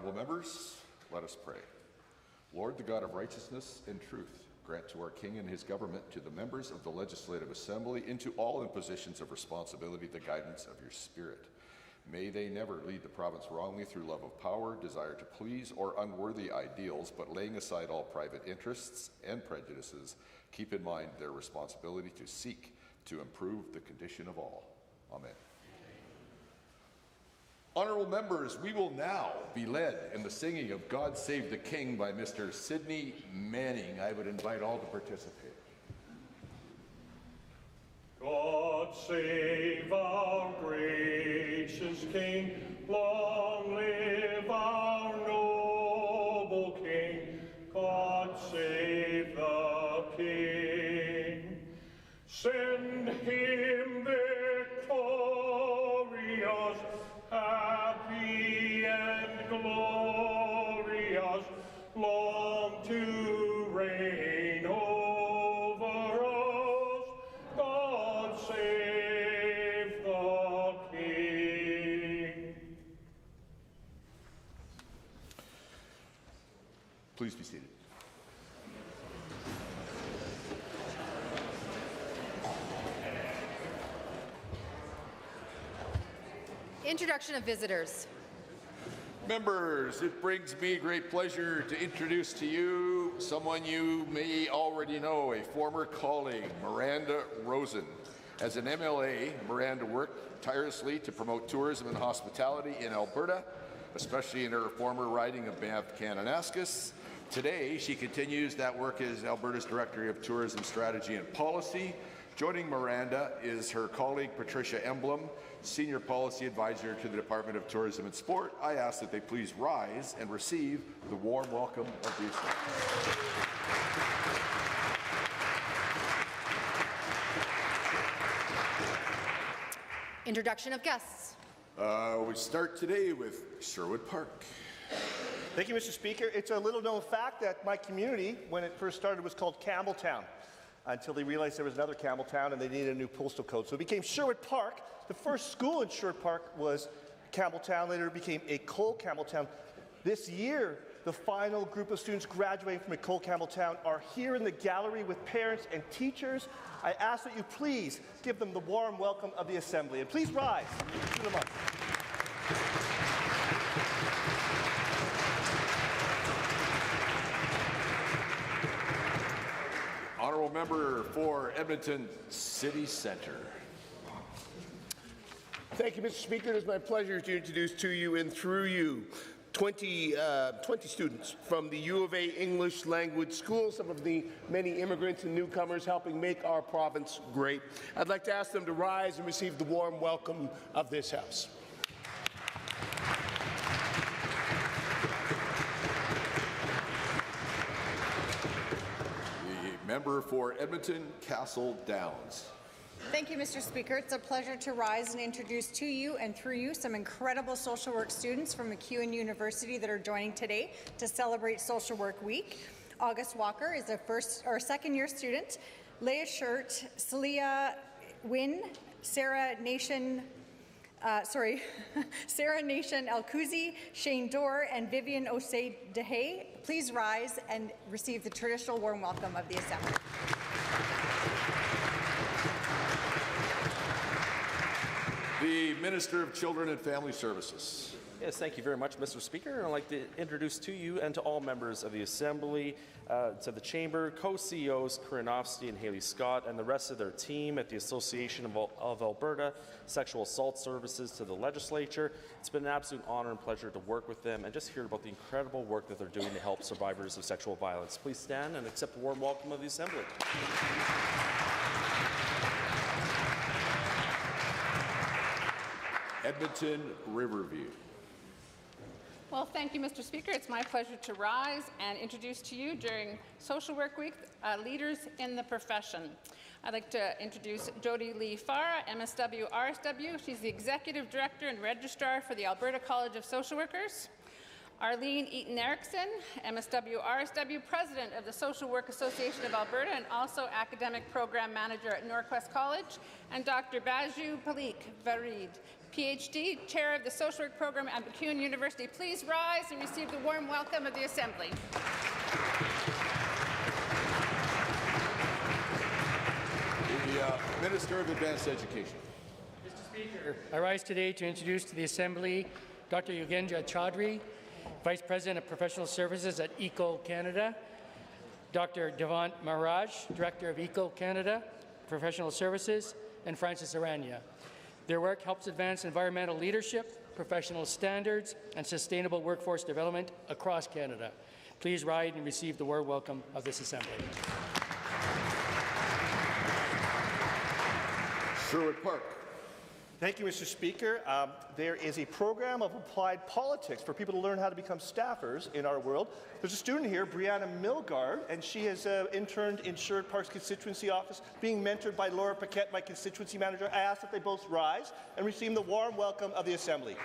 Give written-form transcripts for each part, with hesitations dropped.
Honourable members, let us pray. Lord, the God of righteousness and truth, grant to our King and his government, to the members of the Legislative Assembly, and to all in positions of responsibility, the guidance of your Spirit. May they never lead the province wrongly through love of power, desire to please, or unworthy ideals, but laying aside all private interests and prejudices, keep in mind their responsibility to seek to improve the condition of all. Amen. Honourable members, we will now be led in the singing of God Save the King by Mr. Sidney Manning. I would invite all to participate. God save our gracious King, long live our noble King. God save the King. Send him victorious, happy and glorious, long to reign over us. God save the King. Please be seated. Introduction of visitors. Members, it brings me great pleasure to introduce to you someone you may already know, a former colleague, Miranda Rosen. As an MLA, Miranda worked tirelessly to promote tourism and hospitality in Alberta, especially in her former riding of Banff Kananaskis. Today, she continues that work as Alberta's Director of Tourism Strategy and Policy. Joining Miranda is her colleague Patricia Emblem, Senior Policy Advisor to the Department of Tourism and Sport. I ask that they please rise and receive the warm welcome of the Assembly. Introduction of guests. We start today with Sherwood Park. Thank you, Mr. Speaker. It's a little known fact that my community, when it first started, was called Campbelltown, until they realized there was another Campbelltown and they needed a new postal code. So it became Sherwood Park. The first school in Sherwood Park was Campbelltown. Later it became École Campbelltown. This year, the final group of students graduating from École Campbelltown are here in the gallery with parents and teachers. I ask that you please give them the warm welcome of the Assembly. And please rise. Honourable Member for Edmonton City Centre. Thank you, Mr. Speaker. It is my pleasure to introduce to you and through you 20 students from the U of A English Language School, some of the many immigrants and newcomers helping make our province great. I'd like to ask them to rise and receive the warm welcome of this House. Member for Edmonton Castle Downs. Thank you, Mr. Speaker. It's a pleasure to rise and introduce to you and through you some incredible social work students from MacEwan University that are joining today to celebrate Social Work Week. August Walker is a second-year student. Leah Shirt, Celia Wynn, Sarah Nation Alcuzi, Shane Dorr, and Vivian Osei DeHay. Please rise and receive the traditional warm welcome of the Assembly. The Minister of Children and Family Services. Yes, thank you very much, Mr. Speaker. I'd like to introduce to you and to all members of the Assembly, to the Chamber, co-CEOs Karinovsky and Haley Scott, and the rest of their team at the Association of Alberta Sexual Assault Services, to the Legislature. It's been an absolute honor and pleasure to work with them and just hear about the incredible work that they're doing to help survivors of sexual violence. Please stand and accept the warm welcome of the Assembly. Edmonton Riverview. Well, thank you, Mr. Speaker. It's my pleasure to rise and introduce to you during Social Work Week leaders in the profession. I'd like to introduce Jody Lee Farah, MSW RSW. She's the Executive Director and Registrar for the Alberta College of Social Workers. Arlene Eaton-Erickson, MSW RSW, President of the Social Work Association of Alberta and also Academic Program Manager at Norquest College, and Dr. Baju Palik Varid, PhD, Chair of the Social Work Program at MacEwan University. Please rise and receive the warm welcome of the Assembly. The Minister of Advanced Education. Mr. Speaker, I rise today to introduce to the Assembly Dr. Yogendra Chaudhry, Vice President of Professional Services at ECO Canada, Dr. Devant Maharaj, Director of ECO Canada Professional Services, and Francis Aranya. Their work helps advance environmental leadership, professional standards, and sustainable workforce development across Canada. Please rise and receive the warm welcome of this Assembly. Sherwood Park. Thank you, Mr. Speaker. There is a program of applied politics for people to learn how to become staffers in our world. There's a student here, Brianna Milgard, and she has interned in Sherwood Park's constituency office, being mentored by Laura Paquette, my constituency manager. I ask that they both rise and receive the warm welcome of the Assembly.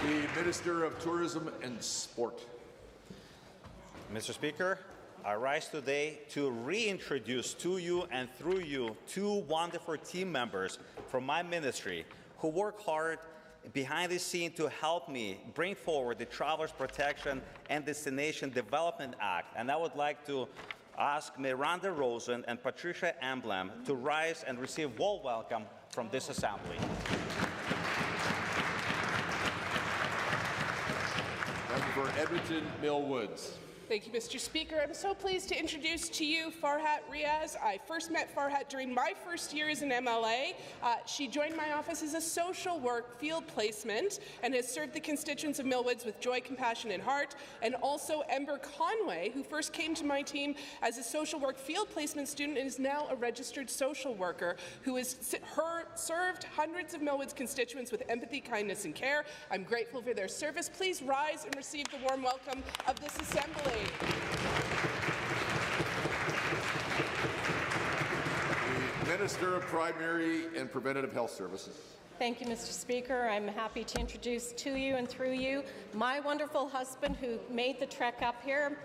The Minister of Tourism and Sport. Mr. Speaker, I rise today to reintroduce to you and through you two wonderful team members from my ministry who work hard behind the scene to help me bring forward the Travelers Protection and Destination Development Act. And I would like to ask Miranda Rosen and Patricia Emblem to rise and receive warm welcome from this Assembly. Member for Edmonton Mill Woods. Thank you, Mr. Speaker. I'm so pleased to introduce to you Farhat Riaz. I first met Farhat during my first year as an MLA. She joined my office as a social work field placement and has served the constituents of Millwoods with joy, compassion, and heart. And also Ember Conway, who first came to my team as a social work field placement student and is now a registered social worker who has served hundreds of Millwoods constituents with empathy, kindness, and care. I'm grateful for their service. Please rise and receive the warm welcome of this Assembly. The Minister of Primary and Preventative Health Services. Thank you, Mr. Speaker. I'm happy to introduce to you and through you my wonderful husband who made the trek up here.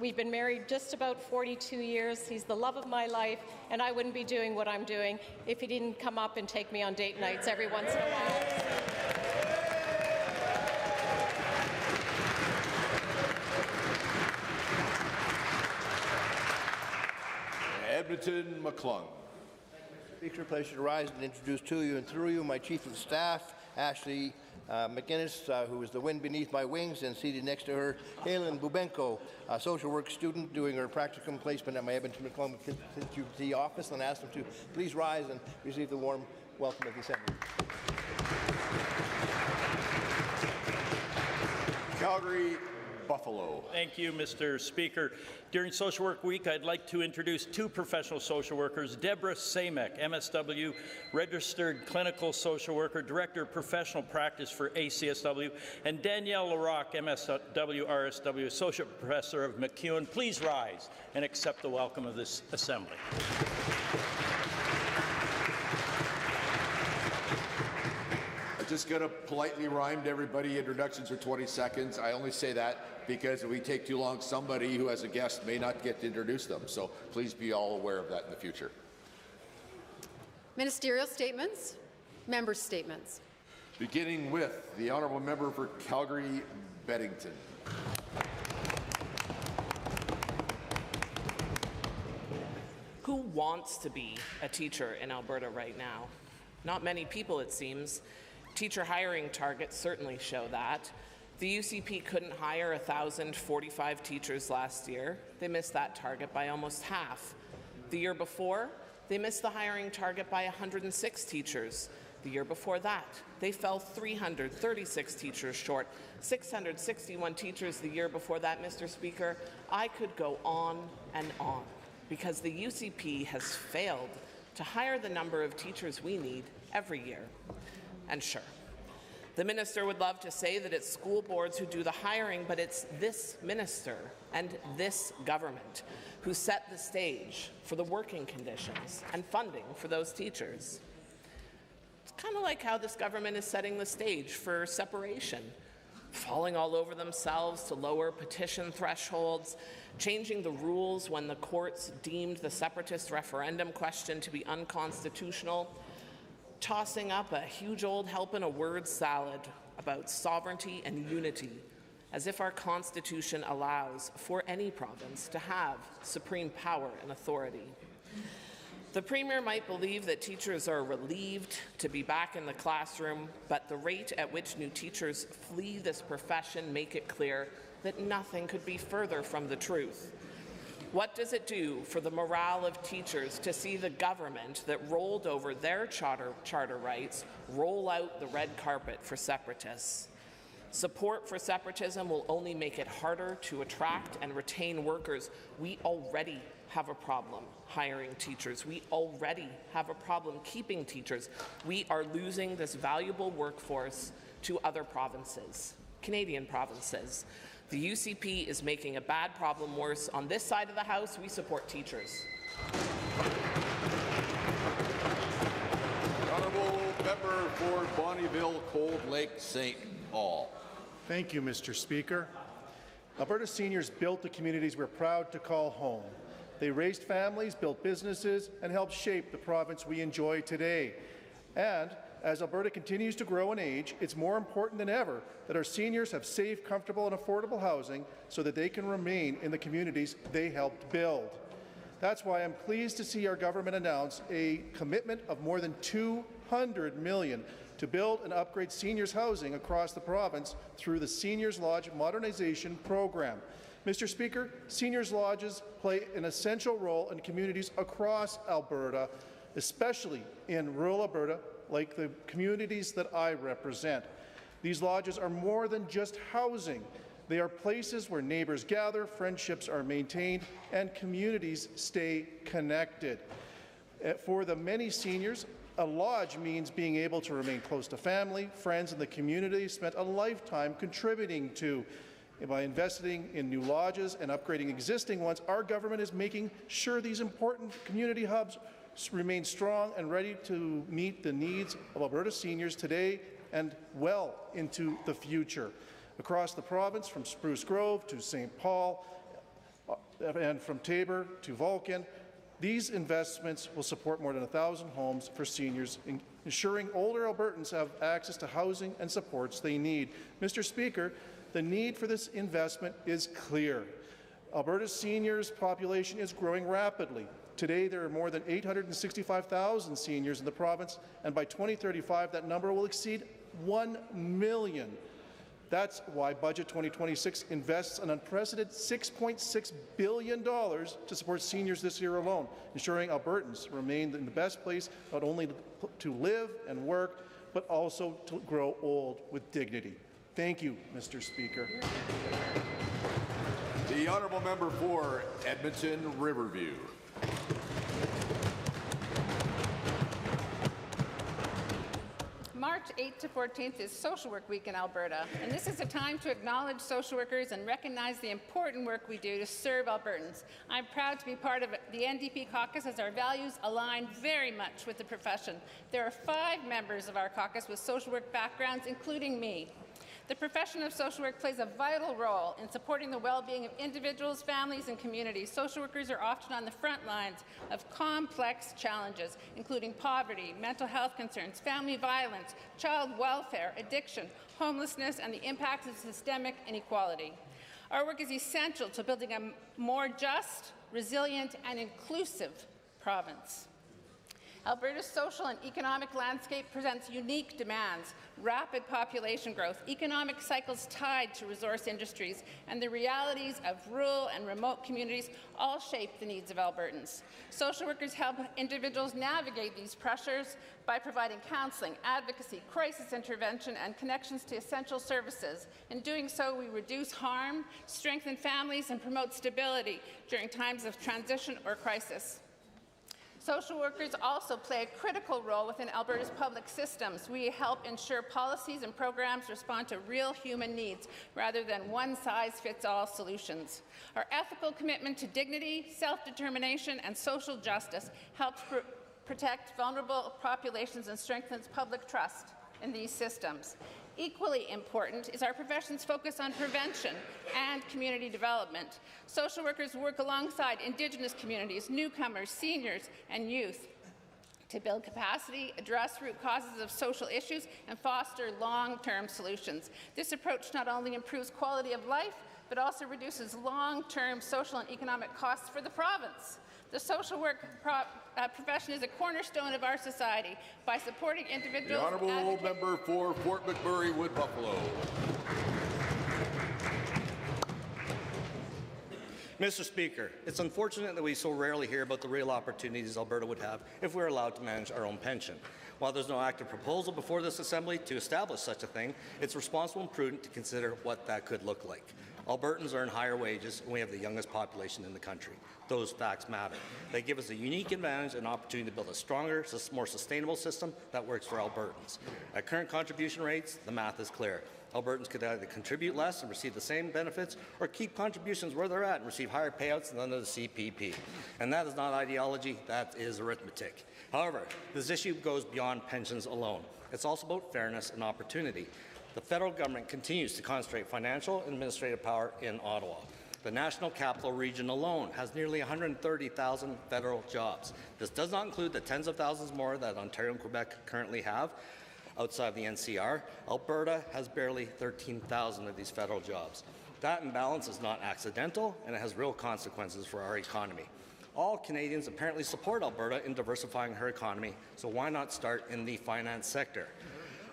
We've been married just about 42 years. He's the love of my life, and I wouldn't be doing what I'm doing if he didn't come up and take me on date nights every once in a while. Edmonton McClung. Speaker, pleasure to rise and introduce to you and through you my Chief of Staff, Ashley McGinnis, who is the wind beneath my wings, and seated next to her, Helen Bubenko, a social work student doing her practicum placement at my Edmonton McClung constituency office, and ask them to please rise and receive the warm welcome of the Assembly. Calgary Buffalo. Thank you, Mr. Speaker. During Social Work Week, I'd like to introduce two professional social workers, Deborah Samek, MSW, Registered Clinical Social Worker, Director of Professional Practice for ACSW, and Danielle Larocque, MSW, RSW, Associate Professor of MacEwan. Please rise and accept the welcome of this Assembly. Just going to politely rhyme to everybody. Introductions are 20 seconds. I only say that because if we take too long, somebody who has a guest may not get to introduce them. So please be all aware of that in the future. Ministerial statements, member statements. Beginning with the Honourable Member for Calgary Beddington. Who wants to be a teacher in Alberta right now? Not many people, it seems. Teacher hiring targets certainly show that. The UCP couldn't hire 1,045 teachers last year. They missed that target by almost half. The year before, they missed the hiring target by 106 teachers. The year before that, they fell 336 teachers short. 661 teachers the year before that, Mr. Speaker. I could go on and on because the UCP has failed to hire the number of teachers we need every year. And sure, the minister would love to say that it's school boards who do the hiring, but it's this minister and this government who set the stage for the working conditions and funding for those teachers. It's kind of like how this government is setting the stage for separation, falling all over themselves to lower petition thresholds, changing the rules when the courts deemed the separatist referendum question to be unconstitutional, tossing up a huge old helping a word salad about sovereignty and unity, as if our Constitution allows for any province to have supreme power and authority. The Premier might believe that teachers are relieved to be back in the classroom, but the rate at which new teachers flee this profession make it clear that nothing could be further from the truth. What does it do for the morale of teachers to see the government that rolled over their charter rights roll out the red carpet for separatists? Support for separatism will only make it harder to attract and retain workers. We already have a problem hiring teachers. We already have a problem keeping teachers. We are losing this valuable workforce to other provinces, Canadian provinces. The UCP is making a bad problem worse. On this side of the House, we support teachers. Honourable Member for Bonnyville, Cold Lake, St. Paul. Thank you, Mr. Speaker. Alberta seniors built the communities we're proud to call home. They raised families, built businesses, and helped shape the province we enjoy today. And as Alberta continues to grow in age, it's more important than ever that our seniors have safe, comfortable, and affordable housing so that they can remain in the communities they helped build. That's why I'm pleased to see our government announce a commitment of more than $200 million to build and upgrade seniors' housing across the province through the Seniors Lodge Modernization Program. Mr. Speaker, seniors' lodges play an essential role in communities across Alberta, especially in rural Alberta, like the communities that I represent. These lodges are more than just housing. They are places where neighbours gather, friendships are maintained, and communities stay connected. For the many seniors, a lodge means being able to remain close to family, friends, and the community spent a lifetime contributing to. By investing in new lodges and upgrading existing ones, our government is making sure these important community hubs remain strong and ready to meet the needs of Alberta seniors today and well into the future. Across the province, from Spruce Grove to St. Paul, and from Tabor to Vulcan, these investments will support more than 1,000 homes for seniors, ensuring older Albertans have access to housing and supports they need. Mr. Speaker, the need for this investment is clear. Alberta's seniors population is growing rapidly. Today, there are more than 865,000 seniors in the province, and by 2035, that number will exceed 1 million. That's why Budget 2026 invests an unprecedented $6.6 billion to support seniors this year alone, ensuring Albertans remain in the best place not only to live and work, but also to grow old with dignity. Thank you, Mr. Speaker. The honourable member for Edmonton Riverview. March 8th to 14th is Social Work Week in Alberta, and this is a time to acknowledge social workers and recognize the important work we do to serve Albertans. I'm proud to be part of the NDP caucus as our values align very much with the profession. There are 5 members of our caucus with social work backgrounds, including me. The profession of social work plays a vital role in supporting the well-being of individuals, families, and communities. Social workers are often on the front lines of complex challenges, including poverty, mental health concerns, family violence, child welfare, addiction, homelessness, and the impacts of systemic inequality. Our work is essential to building a more just, resilient, and inclusive province. Alberta's social and economic landscape presents unique demands, rapid population growth, economic cycles tied to resource industries, and the realities of rural and remote communities all shape the needs of Albertans. Social workers help individuals navigate these pressures by providing counseling, advocacy, crisis intervention, and connections to essential services. In doing so, we reduce harm, strengthen families, and promote stability during times of transition or crisis. Social workers also play a critical role within Alberta's public systems. We help ensure policies and programs respond to real human needs rather than one-size-fits-all solutions. Our ethical commitment to dignity, self-determination, and social justice helps protect vulnerable populations and strengthens public trust in these systems. Equally important is our profession's focus on prevention and community development. Social workers work alongside Indigenous communities, newcomers, seniors, and youth to build capacity, address root causes of social issues, and foster long-term solutions. This approach not only improves quality of life, but also reduces long-term social and economic costs for the province. The social work profession is a cornerstone of our society by supporting individuals. The honourable member for Fort McMurray Wood Buffalo. Mr. Speaker, it's unfortunate that we so rarely hear about the real opportunities Alberta would have if we were allowed to manage our own pension. While there's no active proposal before this Assembly to establish such a thing, it's responsible and prudent to consider what that could look like. Albertans earn higher wages, and we have the youngest population in the country. Those facts matter. They give us a unique advantage and opportunity to build a stronger, more sustainable system that works for Albertans. At current contribution rates, the math is clear. Albertans could either contribute less and receive the same benefits, or keep contributions where they're at and receive higher payouts than under the CPP. And that is not ideology, that is arithmetic. However, this issue goes beyond pensions alone. It's also about fairness and opportunity. The federal government continues to concentrate financial and administrative power in Ottawa. The National Capital Region alone has nearly 130,000 federal jobs. This does not include the tens of thousands more that Ontario and Quebec currently have outside of the NCR. Alberta has barely 13,000 of these federal jobs. That imbalance is not accidental, and it has real consequences for our economy. All Canadians apparently support Alberta in diversifying her economy, so why not start in the finance sector?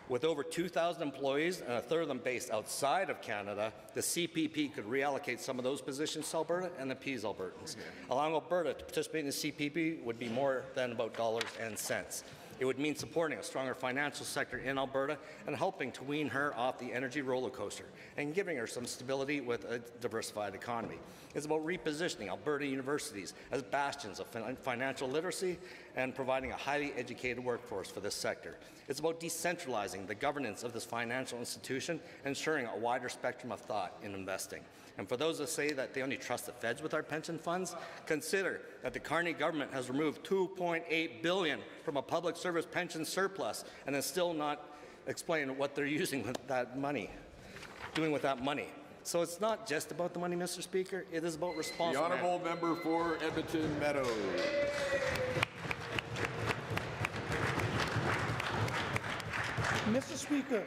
With over 2,000 employees and a third of them based outside of Canada, the CPP could reallocate some of those positions to Alberta and appease Albertans. Allowing Alberta to participate in the CPP would be more than about dollars and cents. It would mean supporting a stronger financial sector in Alberta and helping to wean her off the energy roller coaster and giving her some stability with a diversified economy. It's about repositioning Alberta universities as bastions of financial literacy and providing a highly educated workforce for this sector. It's about decentralizing the governance of this financial institution and ensuring a wider spectrum of thought in investing. And for those that say that they only trust the feds with our pension funds, consider that the Carney government has removed $2.8 billion from a public service pension surplus and is still not explaining what they're using with that money, doing with that money. So it's not just about the money, Mr. Speaker, it is about responsible. The honourable member for Edmonton Meadows. Mr. Speaker,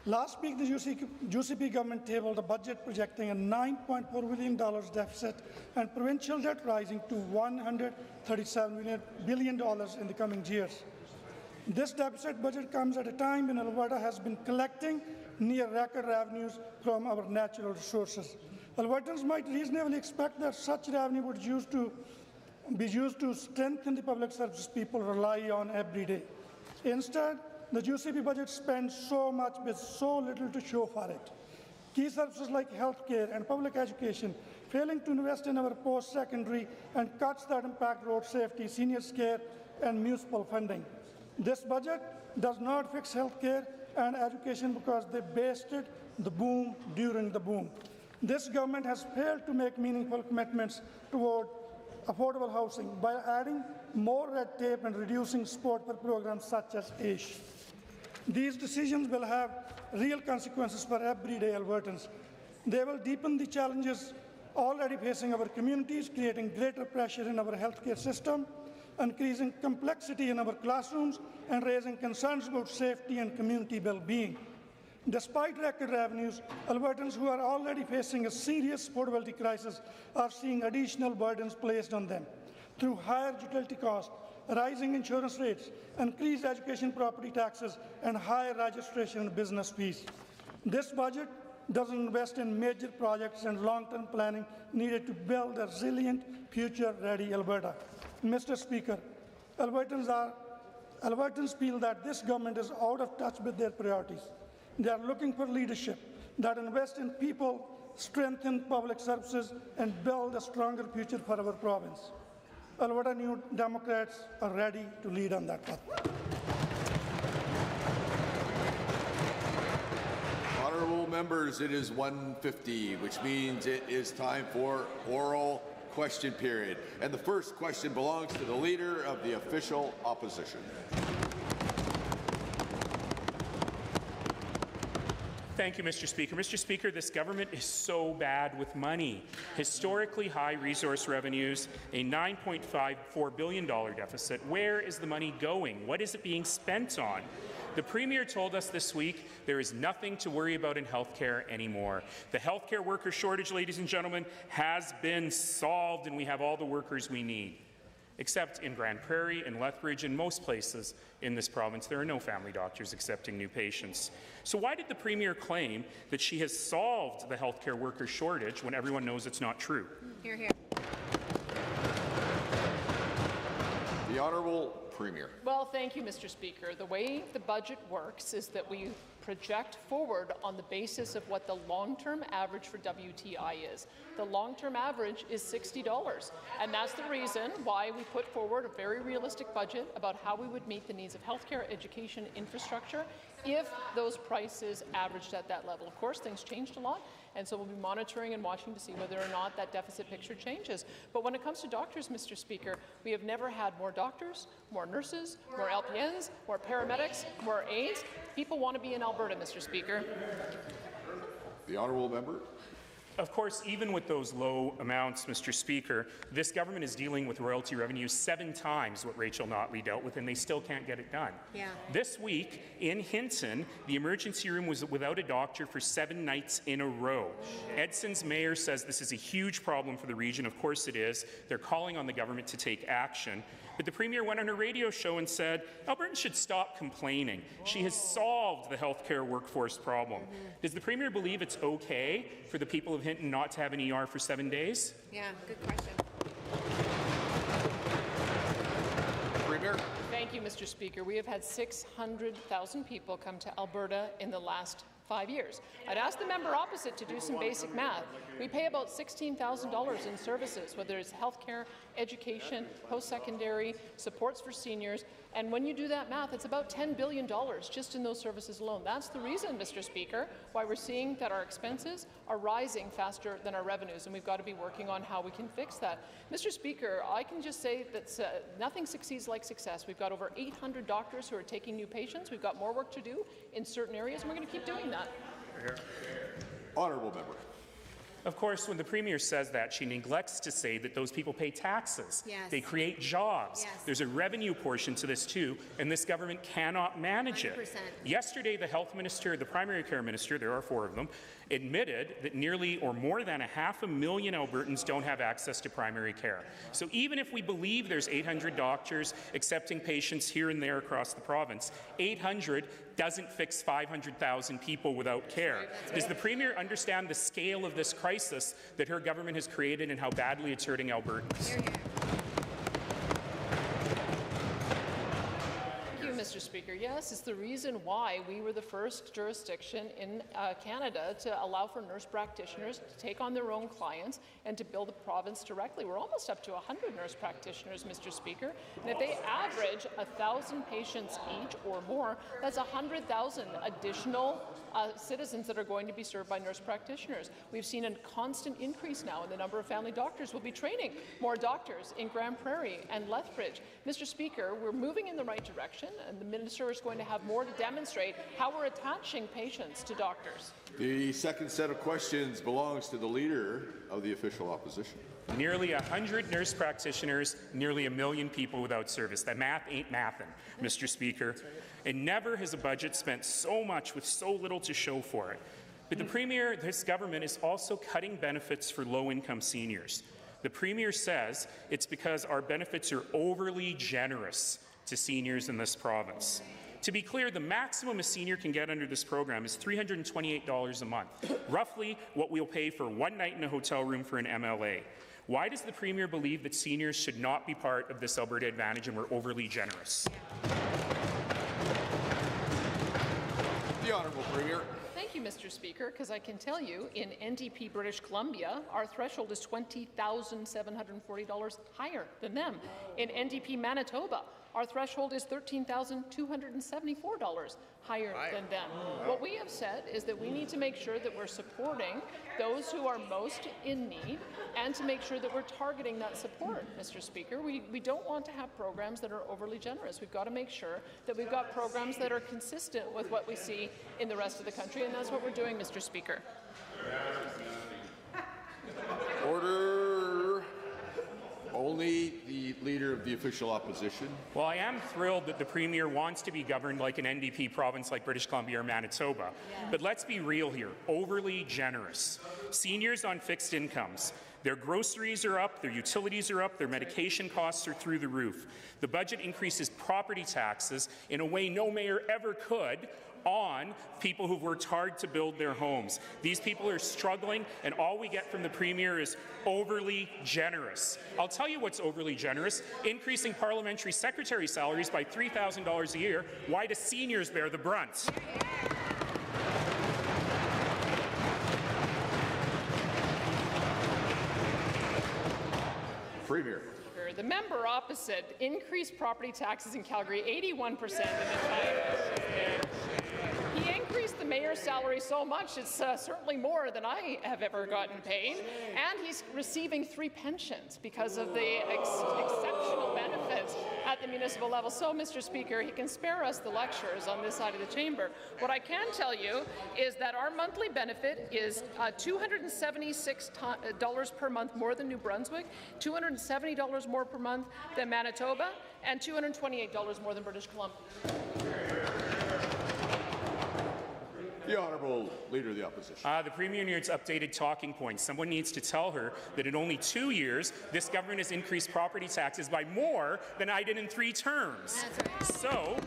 last week the UCP government tabled a budget projecting a $9.4 billion deficit and provincial debt rising to $137 billion in the coming years. This deficit budget comes at a time when Alberta has been collecting near record revenues from our natural resources. Albertans might reasonably expect that such revenue would be used to strengthen the public services people rely on every day. Instead, the UCP budget spends so much with so little to show for it. Key services like healthcare and public education, failing to invest in our post-secondary and cuts that impact road safety, seniors care, and municipal funding. This budget does not fix healthcare and education because they basted the boom during the boom. This government has failed to make meaningful commitments toward affordable housing by adding more red tape and reducing support for programs such as AISH. These decisions will have real consequences for everyday Albertans. They will deepen the challenges already facing our communities, creating greater pressure in our healthcare system, increasing complexity in our classrooms, and raising concerns about safety and community well-being. Despite record revenues, Albertans who are already facing a serious affordability crisis are seeing additional burdens placed on them through higher utility costs, rising insurance rates, increased education property taxes, and higher registration and business fees. This budget doesn't invest in major projects and long-term planning needed to build a resilient, future-ready Alberta. Mr. Speaker, Albertans feel that this government is out of touch with their priorities. They are looking for leadership that invests in people, strengthen public services, and build a stronger future for our province. Alberta New Democrats are ready to lead on that path. Honourable members, it is 1:50, which means it is time for oral question period. And the first question belongs to the Leader of the Official Opposition. Thank you, Mr. Speaker. Mr. Speaker, this government is so bad with money. Historically high resource revenues, a $9.54 billion deficit. Where is the money going? What is it being spent on? The Premier told us this week there is nothing to worry about in healthcare anymore. The healthcare worker shortage, ladies and gentlemen, has been solved, and we have all the workers we need. Except in Grand Prairie and Lethbridge and most places in this province, there are no family doctors accepting new patients. So why did the Premier claim that she has solved the healthcare worker shortage when everyone knows it's not true? Hear, hear. The Honourable Premier. Well, thank you, Mr. Speaker. The way the budget works is that we project forward on the basis of what the long-term average for WTI is. The long-term average is $60, and that's the reason why we put forward a very realistic budget about how we would meet the needs of healthcare, education, infrastructure, if those prices averaged at that level. Of course, things changed a lot, and so we'll be monitoring and watching to see whether or not that deficit picture changes. But when it comes to doctors, Mr. Speaker, we have never had more doctors, more nurses, more LPNs, more paramedics, more aides. People want to be in Alberta, Mr. Speaker. The Honourable Member. Of course, even with those low amounts, Mr. Speaker, this government is dealing with royalty revenues 7 times what Rachel Notley dealt with, and they still can't get it done. Yeah. This week, in Hinton, the emergency room was without a doctor for 7 nights in a row. Edson's mayor says this is a huge problem for the region. Of course it is. They're calling on the government to take action. But the Premier went on her radio show and said, Albertans should stop complaining. She has solved the healthcare workforce problem. Does the Premier believe it's okay for the people of Hinton not to have an ER for 7 days? Yeah, good question. Premier. Thank you, Mr. Speaker. We have had 600,000 people come to Alberta in the last 5 years. I'd ask the member opposite to do some basic math. We pay about $16,000 in services, whether it's healthcare, education, post-secondary, supports for seniors, and when you do that math, it's about $10 billion just in those services alone. That's the reason, Mr. Speaker, why we're seeing that our expenses are rising faster than our revenues, and we've got to be working on how we can fix that. Mr. Speaker, I can just say that nothing succeeds like success. We've got over 800 doctors who are taking new patients. We've got more work to do in certain areas, and we're going to keep doing that. Honourable Member. Of course, when the Premier says that, she neglects to say that those people pay taxes. Yes. They create jobs. Yes. There's a revenue portion to this too, and this government cannot manage 100%. it. Yesterday, the health minister, the primary care minister, there are 4 of them, admitted that nearly or more than 500,000 Albertans don't have access to primary care. So even if we believe there's 800 doctors accepting patients here and there across the province, 800 doesn't fix 500,000 people without care. Does the Premier understand the scale of this crisis that her government has created and how badly it's hurting Albertans? Mr. Speaker. Yes, it's the reason why we were the first jurisdiction in Canada to allow for nurse practitioners to take on their own clients and to bill the province directly. We're almost up to 100 nurse practitioners, Mr. Speaker, and if they average 1,000 patients each or more, that's 100,000 additional citizens that are going to be served by nurse practitioners. We've seen a constant increase now in the number of family doctors. We'll be training more doctors in Grand Prairie and Lethbridge. Mr. Speaker, we're moving in the right direction, and the Minister is going to have more to demonstrate how we're attaching patients to doctors. The second set of questions belongs to the Leader of the Official Opposition. Nearly 100 nurse practitioners, nearly 1 million people without service. That math ain't mathin', Mr. Speaker. And never has a budget spent so much with so little to show for it. But the Premier, this government, is also cutting benefits for low-income seniors. The Premier says it's because our benefits are overly generous to seniors in this province. To be clear, the maximum a senior can get under this program is $328 a month, roughly what we'll pay for 1 night in a hotel room for an MLA. Why does the Premier believe that seniors should not be part of this Alberta Advantage and we're overly generous? The Honourable Premier. thank you, Mr. Speaker, because I can tell you in NDP British Columbia, our threshold is $20,740 higher than them. In NDP Manitoba, our threshold is $13,274 higher than them. What we have said is that we need to make sure that we're supporting those who are most in need and to make sure that we're targeting that support, Mr. Speaker. We don't want to have programs that are overly generous. We've got to make sure that we've got programs that are consistent with what we see in the rest of the country, and that's what we're doing, Mr. Speaker. Order. Only the Leader of the Official Opposition. Well, I am thrilled that the Premier wants to be governed like an NDP province like British Columbia or Manitoba. But let's be real here, overly generous. Seniors on fixed incomes, their groceries are up, their utilities are up, their medication costs are through the roof. The budget increases property taxes in a way no mayor ever could on people who've worked hard to build their homes. These people are struggling, and all we get from the Premier is overly generous. I'll tell you what's overly generous: increasing parliamentary secretary salaries by $3,000 a year. Why do seniors bear the brunt? Premier. The member opposite increased property taxes in Calgary 81% in the time. He increased the mayor's salary so much, it's certainly more than I have ever gotten paid. And he's receiving 3 pensions because of the exceptional benefits at the municipal level. So, Mr. Speaker, he can spare us the lectures on this side of the chamber. What I can tell you is that our monthly benefit is $276 per month more than New Brunswick, $270 more per month than Manitoba, and $228 more than British Columbia. The Honourable Leader of the Opposition. The Premier needs updated talking points. Someone needs to tell her that in only 2 years, this government has increased property taxes by more than I did in 3 terms. So,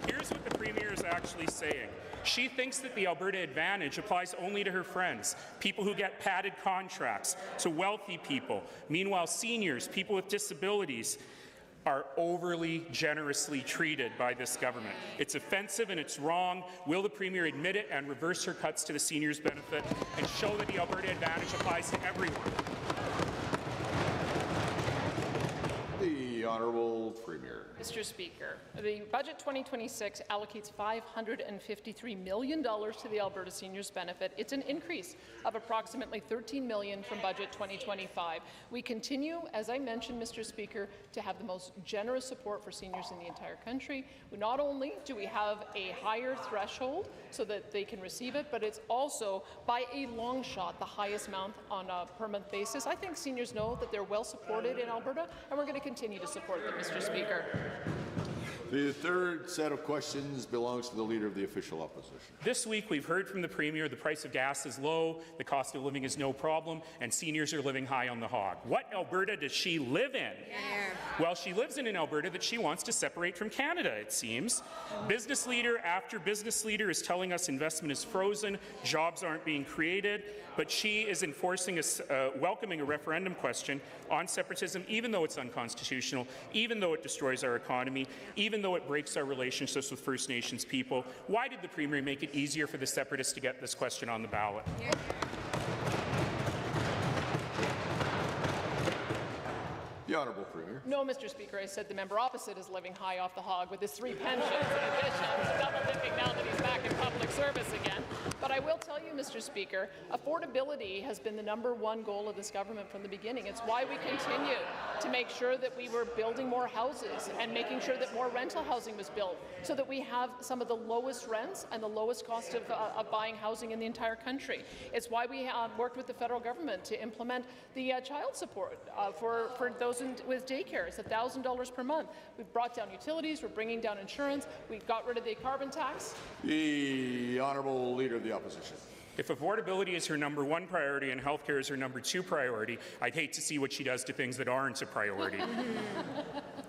here's what the Premier is actually saying. She thinks that the Alberta Advantage applies only to her friends, people who get padded contracts, to wealthy people. Meanwhile, seniors, people with disabilities, are overly generously treated by this government. It's offensive and it's wrong. Will the Premier admit it and reverse her cuts to the seniors' benefit and show that the Alberta Advantage applies to everyone? The Honourable Premier. Mr. Speaker, the Budget 2026 allocates $553 million to the Alberta Seniors Benefit. It's an increase of approximately $13 million from Budget 2025. We continue, as I mentioned, Mr. Speaker, to have the most generous support for seniors in the entire country. Not only do we have a higher threshold so that they can receive it, but it's also, by a long shot, the highest amount on a per-month basis. I think seniors know that they're well supported in Alberta, and we're going to continue to support them, Mr. Speaker. The third set of questions belongs to the Leader of the Official Opposition. This week, we've heard from the Premier the price of gas is low, the cost of living is no problem, and seniors are living high on the hog. What Alberta does she live in? Well, she lives in an Alberta that she wants to separate from Canada, it seems. Business leader after business leader is telling us investment is frozen, jobs aren't being created, but she is enforcing welcoming a referendum question on separatism, even though it's unconstitutional, even though it destroys our economy, even though it breaks our relationships with First Nations people. Why did the Premier make it easier for the separatists to get this question on the ballot? The Honourable Premier. No, Mr. Speaker, I said the member opposite is living high off the hog with his 3 pensions in addition to double-dipping now that he's back in public service again. But I will tell you, Mr. Speaker, affordability has been the #1 goal of this government from the beginning. It's why we continue to make sure that we were building more houses and making sure that more rental housing was built so that we have some of the lowest rents and the lowest cost of buying housing in the entire country. It's why we worked with the federal government to implement the child support for those with daycare. It's $1,000 per month. We've brought down utilities. We're bringing down insurance. We got rid of the carbon tax. The Honourable Leader of the Opposition. If affordability is her #1 priority and healthcare is her #2 priority, I'd hate to see what she does to things that aren't a priority.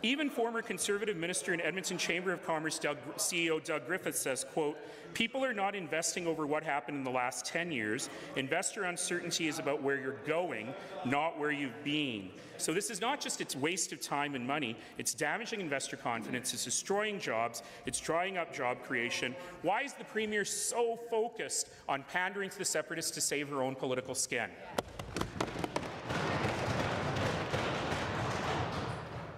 Even former Conservative Minister in Edmonton Chamber of Commerce CEO Doug Griffith says, quote, "People are not investing over what happened in the last 10 years. Investor uncertainty is about where you're going, not where you've been." So this is not just its waste of time and money, it's damaging investor confidence, it's destroying jobs, it's drying up job creation. Why is the Premier so focused on pandering to the separatists to save her own political skin?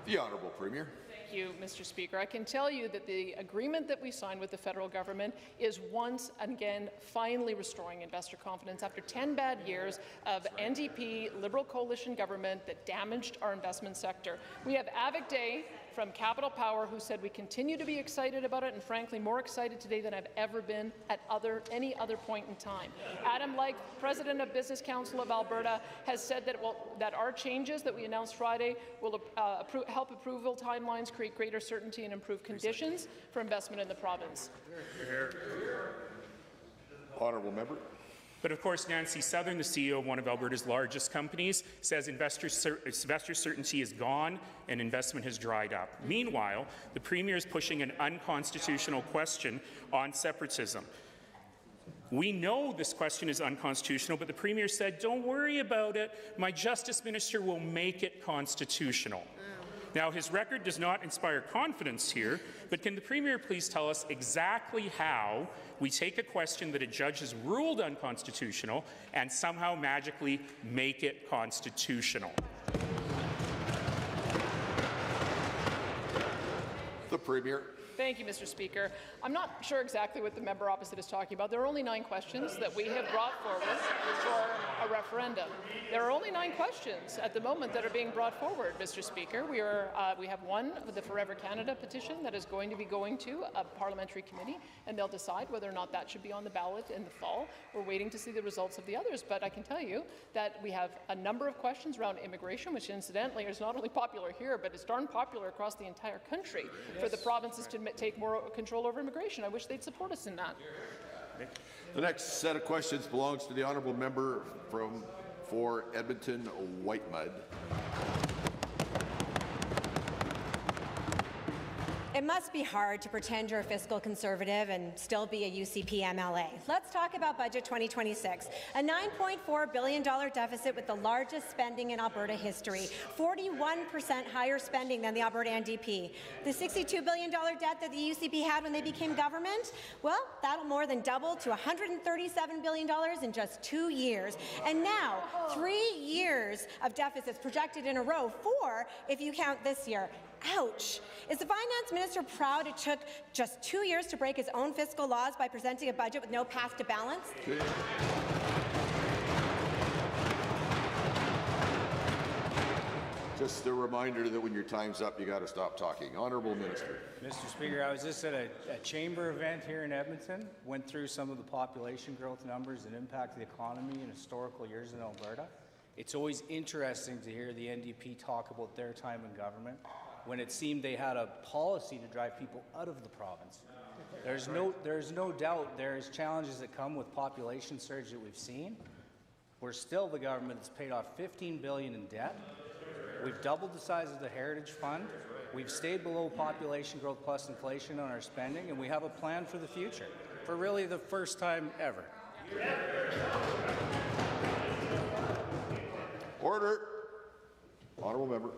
The Honourable Premier. Thank you, Mr. Speaker. I can tell you that the agreement that we signed with the federal government is once again finally restoring investor confidence after 10 bad years of NDP Liberal coalition government that damaged our investment sector. We have Avik Day from Capital Power who said we continue to be excited about it, and frankly more excited today than I've ever been at any other point in time. Adam Legg, President of Business Council of Alberta, has said that our changes that we announced Friday will help approval timelines, create greater certainty and improve conditions for investment in the province. Honourable member. But of course, Nancy Southern, the CEO of one of Alberta's largest companies, says investor certainty is gone and investment has dried up. Meanwhile, the Premier is pushing an unconstitutional question on separatism. We know this question is unconstitutional, but the Premier said, "Don't worry about it. My Justice Minister will make it constitutional." Now, his record does not inspire confidence here, but can the Premier please tell us exactly how we take a question that a judge has ruled unconstitutional and somehow magically make it constitutional? The Premier. Thank you, Mr. Speaker. I'm not sure exactly what the member opposite is talking about. There are only 9 questions that we have brought forward for a referendum. There are only 9 questions at the moment that are being brought forward, Mr. Speaker. We have one, the Forever Canada petition, that is going to be going to a parliamentary committee, and they'll decide whether or not that should be on the ballot in the fall. We're waiting to see the results of the others, but I can tell you that we have a number of questions around immigration, which incidentally is not only popular here, but it's darn popular across the entire country for the provinces to take more control over immigration. I wish they'd support us in that. The next set of questions belongs to the honourable member for Edmonton Whitemud. It must be hard to pretend you're a fiscal conservative and still be a UCP MLA. Let's talk about Budget 2026. A $9.4 billion deficit with the largest spending in Alberta history, 41% higher spending than the Alberta NDP. The $62 billion debt that the UCP had when they became government, well, that'll more than double to $137 billion in just 2 years. And now, 3 years of deficits projected in a row, 4 if you count this year. Ouch. Is the Finance Minister proud it took just 2 years to break his own fiscal laws by presenting a budget with no path to balance? Just a reminder that when your time's up, you got to stop talking. Honourable Minister. Mr. Speaker, I was just at a chamber event here in Edmonton, went through some of the population growth numbers and impact of the economy in historical years in Alberta. It's always interesting to hear the NDP talk about their time in government when it seemed they had a policy to drive people out of the province. There's no doubt there's challenges that come with population surge that we've seen. We're still the government that's paid off $15 billion in debt. We've doubled the size of the Heritage Fund. We've stayed below population growth plus inflation on our spending, and we have a plan for the future, for really the first time ever. Order. Honourable member.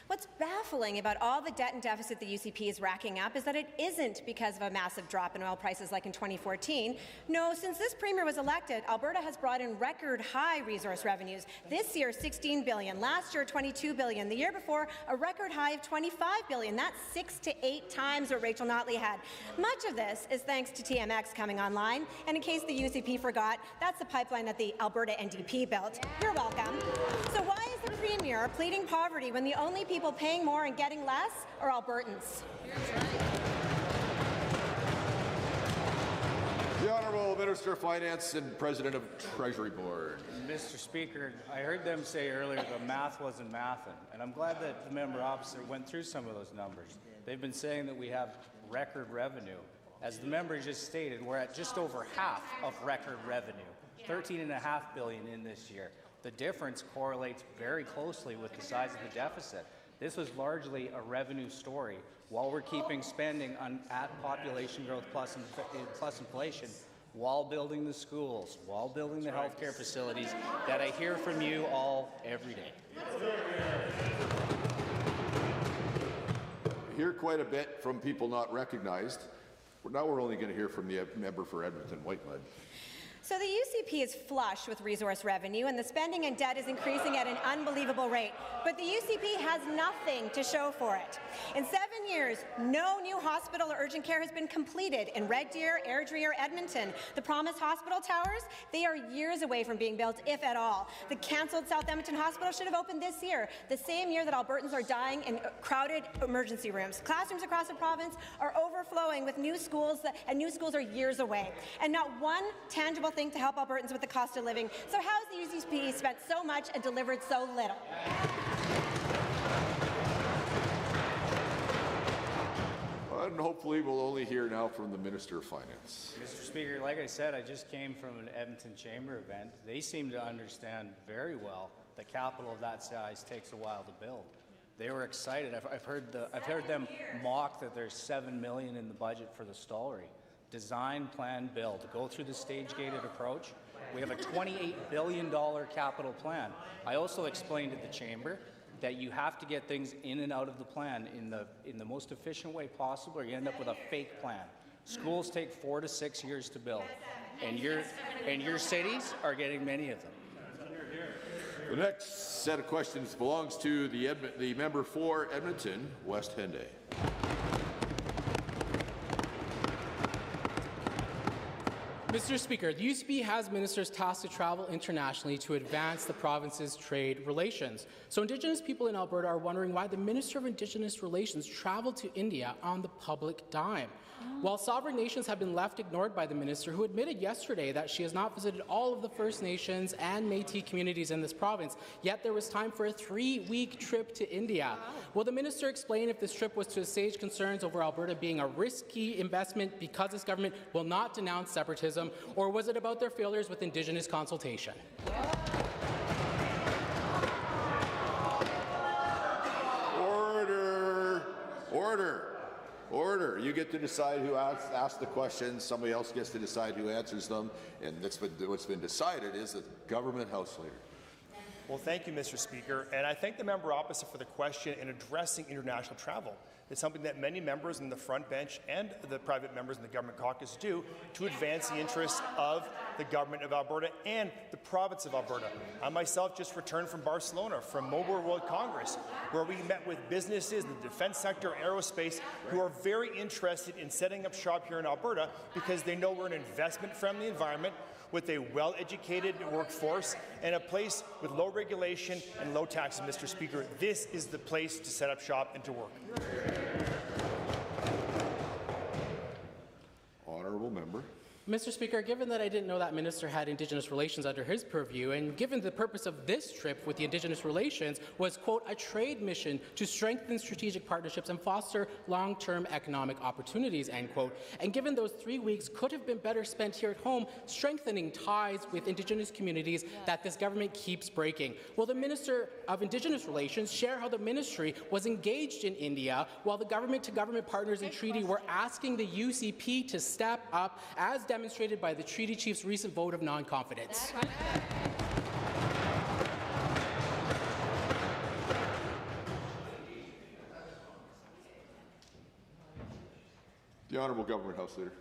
What's baffling about all the debt and deficit the UCP is racking up is that it isn't because of a massive drop in oil prices like in 2014. No, since this Premier was elected, Alberta has brought in record high resource revenues. This year, $16 billion. Last year, $22 billion. The year before, a record high of $25 billion. That's 6 to 8 times what Rachel Notley had. Much of this is thanks to TMX coming online. And in case the UCP forgot, that's the pipeline that the Alberta NDP built. You're welcome. So why is the Premier pleading poverty when the only people paying more and getting less are Albertans? The Honourable Minister of Finance and President of Treasury Board. Mr. Speaker, I heard them say earlier that math wasn't mathin', and I'm glad that the member opposite went through some of those numbers. They've been saying that we have record revenue. As the member just stated, we're at just over half of record revenue, $13.5 billion in this year. The difference correlates very closely with the size of the deficit. This was largely a revenue story. While we're keeping spending at population growth plus inflation, while building the schools, while building the healthcare facilities that I hear from you all every day. I hear quite a bit from people not recognized. Now we're only going to hear from the member for Edmonton Whitemud. So the UCP is flush with resource revenue, and the spending and debt is increasing at an unbelievable rate. But the UCP has nothing to show for it. In 7 years, no new hospital or urgent care has been completed in Red Deer, Airdrie, or Edmonton. The promised hospital towers, they are years away from being built, if at all. The cancelled South Edmonton Hospital should have opened this year, the same year that Albertans are dying in crowded emergency rooms. Classrooms across the province are overflowing with new schools, and new schools are years away. And not one tangible thing to help Albertans with the cost of living. So how has the UCP spent so much and delivered so little? And hopefully we'll only hear now from the Minister of Finance. Mr. Speaker, like I said, I just came from an Edmonton Chamber event. They seem to understand very well that capital of that size takes a while to build. They were excited. I've heard them mock that there's $7 million in the budget for the Stollery. Design, plan, build. Go through the stage-gated approach. We have a $28 billion capital plan. I also explained at the Chamber that you have to get things in and out of the plan in the most efficient way possible, or you end up with a fake plan. Schools take 4 to 6 years to build, and your cities are getting many of them. The next set of questions belongs to the member for Edmonton, West Henday. Mr. Speaker, the UCP has ministers tasked to travel internationally to advance the province's trade relations. So Indigenous people in Alberta are wondering why the Minister of Indigenous Relations traveled to India on the public dime. While sovereign nations have been left ignored by the minister, who admitted yesterday that she has not visited all of the First Nations and Métis communities in this province, yet there was time for a 3-week trip to India. Will the minister explain if this trip was to assuage concerns over Alberta being a risky investment because this government will not denounce separatism, or was it about their failures with Indigenous consultation? Order! Order! Order. You get to decide who asks the questions. Somebody else gets to decide who answers them. And what's been decided is the government House Leader. Well, thank you, Mr. Speaker. And I thank the member opposite for the question in addressing international travel. It's something that many members in the front bench and the private members in the government caucus do to advance the interests of the government of Alberta and the province of Alberta. I myself just returned from Barcelona, from Mobile World Congress, where we met with businesses in the defense sector, aerospace, who are very interested in setting up shop here in Alberta because they know we're an investment-friendly environment with a well-educated workforce and a place with low regulation and low taxes. Mr. Speaker, this is the place to set up shop and to work. Honourable member. Mr. Speaker, given that I didn't know that minister had Indigenous relations under his purview, and given the purpose of this trip with the Indigenous relations was, quote, a trade mission to strengthen strategic partnerships and foster long-term economic opportunities, end quote, and given those 3 weeks could have been better spent here at home strengthening ties with Indigenous communities that this government keeps breaking, will the Minister of Indigenous Relations share how the ministry was engaged in India while the government-to-government partners in treaty were asking the UCP to step up, as demonstrated by the treaty chief's recent vote of non-confidence? The Honourable Government House Leader.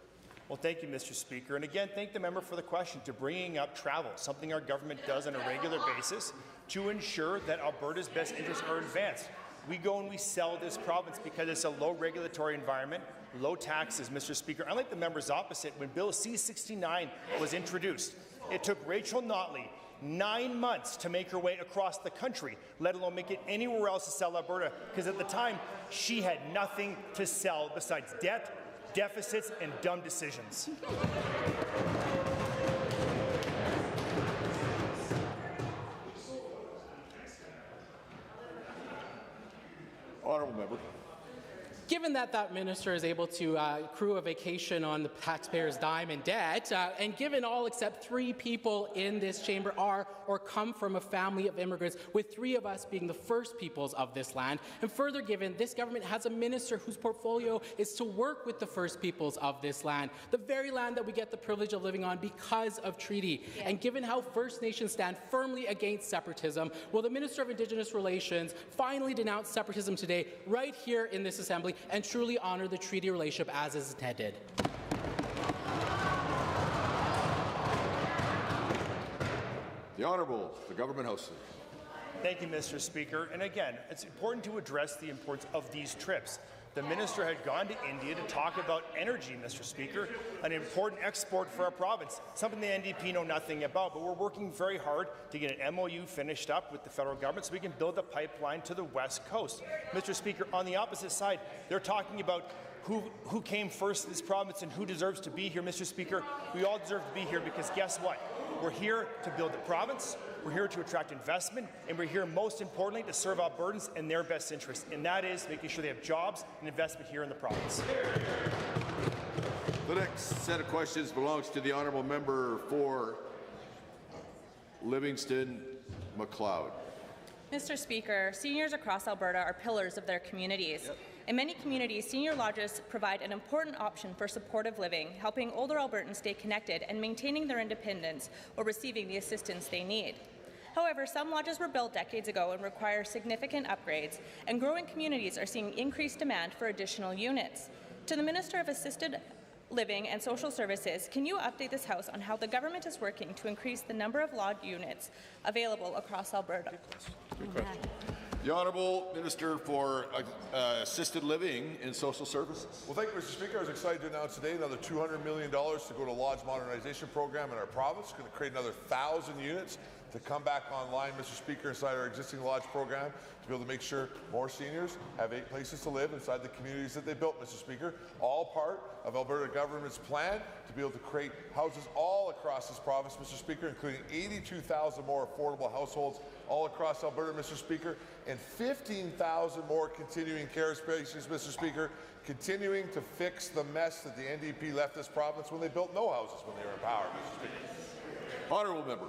Well, thank you, Mr. Speaker. And again, thank the member for the question to bringing up travel, something our government does on a regular basis to ensure that Alberta's best interests are advanced. We go and we sell this province because it's a low regulatory environment, low taxes, Mr. Speaker. Unlike the members opposite, when Bill C-69 was introduced, it took Rachel Notley 9 months to make her way across the country, let alone make it anywhere else to sell Alberta, because at the time, she had nothing to sell besides debt, deficits, and dumb decisions. Honourable member. Given that that minister is able to accrue a vacation on the taxpayers' dime and debt, and given all except 3 people in this chamber are or come from a family of immigrants, with 3 of us being the first peoples of this land, and further given this government has a minister whose portfolio is to work with the first peoples of this land, the very land that we get the privilege of living on because of treaty, and given how First Nations stand firmly against separatism, will the Minister of Indigenous Relations finally denounce separatism today, right here in this Assembly, and truly honour the treaty relationship as is intended? The Honourable, the Government House Leader. Thank you, Mr. Speaker. And again, it's important to address the importance of these trips. The minister had gone to India to talk about energy, Mr. Speaker, an important export for our province, something the NDP know nothing about, but we're working very hard to get an MOU finished up with the federal government so we can build a pipeline to the West Coast. Mr. Speaker, on the opposite side, they're talking about who came first in this province and who deserves to be here. Mr. Speaker, we all deserve to be here because guess what? We're here to build the province, we're here to attract investment, and we're here most importantly to serve Albertans in their best interest, and that is making sure they have jobs and investment here in the province. The next set of questions belongs to the Honourable Member for Livingston-McLeod. Mr. Speaker, seniors across Alberta are pillars of their communities. In many communities, senior lodges provide an important option for supportive living, helping older Albertans stay connected and maintaining their independence or receiving the assistance they need. However, some lodges were built decades ago and require significant upgrades, and growing communities are seeing increased demand for additional units. To the Minister of Assisted Living and Social Services, can you update this House on how the government is working to increase the number of lodge units available across Alberta? Good question. The Honourable Minister for Assisted Living and Social Services. Well, thank you, Mr. Speaker. I was excited to announce today another $200 million to go to Lodge Modernization Program in our province. It's going to create another 1,000 units to come back online, Mr. Speaker, inside our existing lodge program to be able to make sure more seniors have 8 places to live inside the communities that they built, Mr. Speaker. All part of Alberta government's plan to be able to create houses all across this province, Mr. Speaker, including 82,000 more affordable households all across Alberta, Mr. Speaker, and 15,000 more continuing care spaces, Mr. Speaker, continuing to fix the mess that the NDP left this province when they built no houses when they were in power, Mr. Speaker. Honourable Member.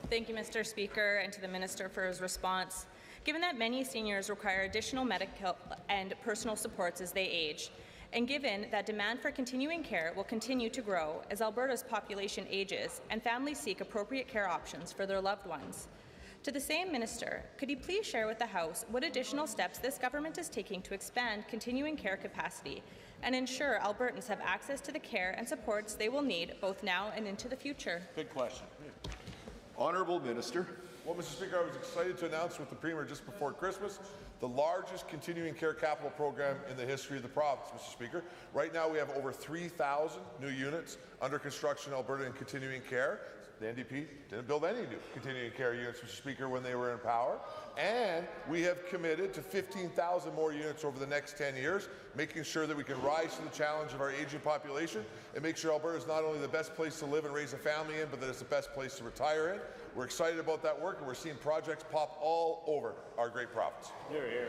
Thank you, Mr. Speaker, and to the Minister for his response. Given that many seniors require additional medical and personal supports as they age, and given that demand for continuing care will continue to grow as Alberta's population ages and families seek appropriate care options for their loved ones, to the same Minister, could he please share with the House what additional steps this government is taking to expand continuing care capacity and ensure Albertans have access to the care and supports they will need both now and into the future? Good question. Honourable Minister. Well, Mr. Speaker, I was excited to announce with the Premier just before Christmas the largest continuing care capital program in the history of the province, Mr. Speaker. Right now we have over 3,000 new units under construction in Alberta in continuing care. The NDP didn't build any new continuing care units, Mr. Speaker, when they were in power. And we have committed to 15,000 more units over the next 10 years, making sure that we can rise to the challenge of our aging population and make sure Alberta is not only the best place to live and raise a family in, but that it's the best place to retire in. We're excited about that work, and we're seeing projects pop all over our great province. Hear, hear.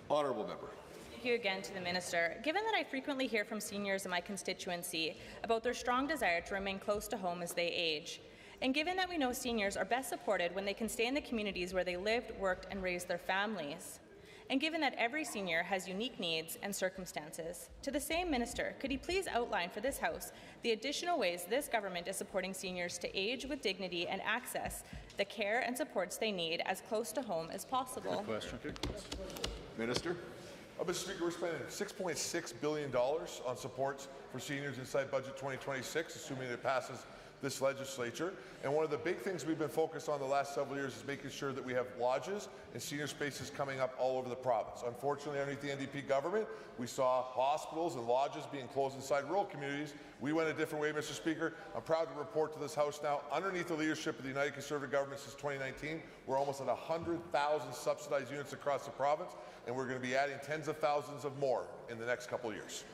Honourable Member. Thank you again to the Minister. Given that I frequently hear from seniors in my constituency about their strong desire to remain close to home as they age, and given that we know seniors are best supported when they can stay in the communities where they lived, worked, and raised their families, and given that every senior has unique needs and circumstances, to the same Minister, could he please outline for this House the additional ways this government is supporting seniors to age with dignity and access the care and supports they need as close to home as possible? Good question. Good question. Minister. Mr. Speaker, we're spending $6.6 billion on supports for seniors inside Budget 2026, assuming it passes this legislature. And one of the big things we've been focused on the last several years is making sure that we have lodges and senior spaces coming up all over the province. Unfortunately, underneath the NDP government, we saw hospitals and lodges being closed inside rural communities. We went a different way, Mr. Speaker. I'm proud to report to this House now, underneath the leadership of the United Conservative Government since 2019, we're almost at 100,000 subsidized units across the province, and we're going to be adding tens of thousands of more in the next couple of years.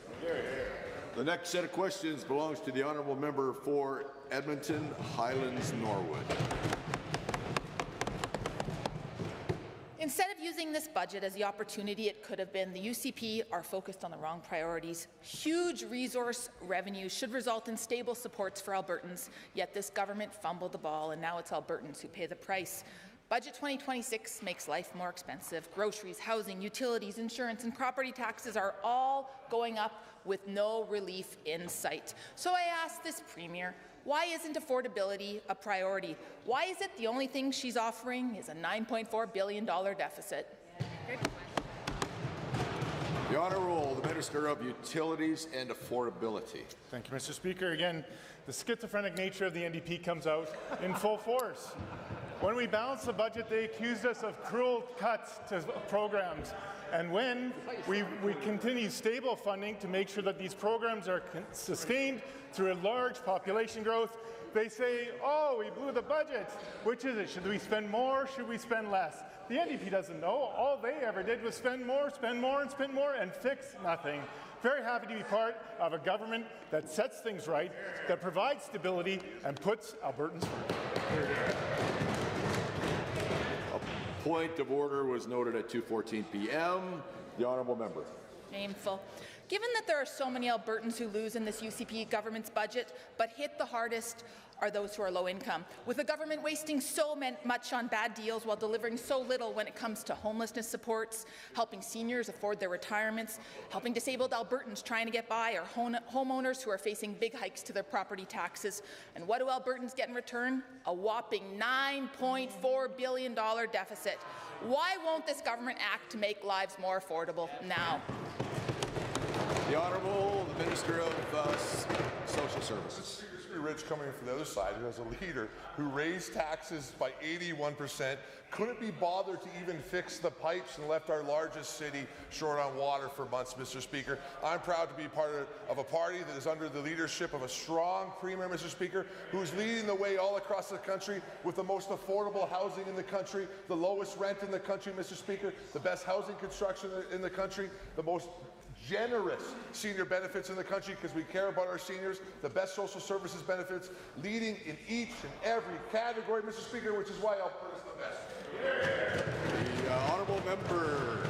The next set of questions belongs to the Honourable Member for Edmonton Highlands Norwood. Instead of using this budget as the opportunity it could have been, the UCP are focused on the wrong priorities. Huge resource revenue should result in stable supports for Albertans, yet this government fumbled the ball, and now it's Albertans who pay the price. Budget 2026 makes life more expensive. Groceries, housing, utilities, insurance, and property taxes are all going up with no relief in sight. So I ask this Premier, why isn't affordability a priority? Why is it the only thing she's offering is a $9.4 billion deficit? The Honourable the Minister of Utilities and Affordability. Thank you, Mr. Speaker. Again, the schizophrenic nature of the NDP comes out in full force. When we balanced the budget, they accused us of cruel cuts to programs. And when we continue stable funding to make sure that these programs are sustained through a large population growth, they say, oh, we blew the budget. Which is it? Should we spend more? Should we spend less? The NDP doesn't know. All they ever did was spend more, and fix nothing. Very happy to be part of a government that sets things right, that provides stability, and puts Albertans first. Point of order was noted at 2:14 p.m. The honourable member. Shameful. Given that there are so many Albertans who lose in this UCP government's budget, but hit the hardest are those who are low income, with the government wasting so much on bad deals while delivering so little when it comes to homelessness supports, helping seniors afford their retirements, helping disabled Albertans trying to get by, or homeowners who are facing big hikes to their property taxes. And what do Albertans get in return? A whopping $9.4 billion deficit. Why won't this government act to make lives more affordable now? The Honourable the Minister of Social Services. Rich coming in from the other side, who has a leader who raised taxes by 81%, couldn't be bothered to even fix the pipes and left our largest city short on water for months, Mr. Speaker. I'm proud to be part of a party that is under the leadership of a strong Premier, Mr. Speaker, who is leading the way all across the country with the most affordable housing in the country, the lowest rent in the country, Mr. Speaker, the best housing construction in the country, the most generous senior benefits in the country because we care about our seniors, the best social services benefits, leading in each and every category, Mr. Speaker, which is why Alberta's the best. The honourable member.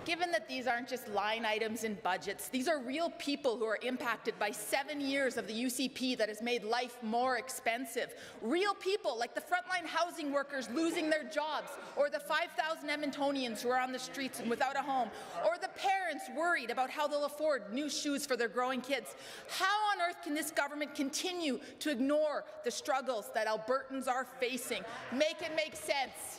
Given that these aren't just line items in budgets, these are real people who are impacted by 7 years of the UCP that has made life more expensive. Real people like the frontline housing workers losing their jobs, or the 5,000 Edmontonians who are on the streets and without a home, or the parents worried about how they'll afford new shoes for their growing kids. How on earth can this government continue to ignore the struggles that Albertans are facing? Make it make sense.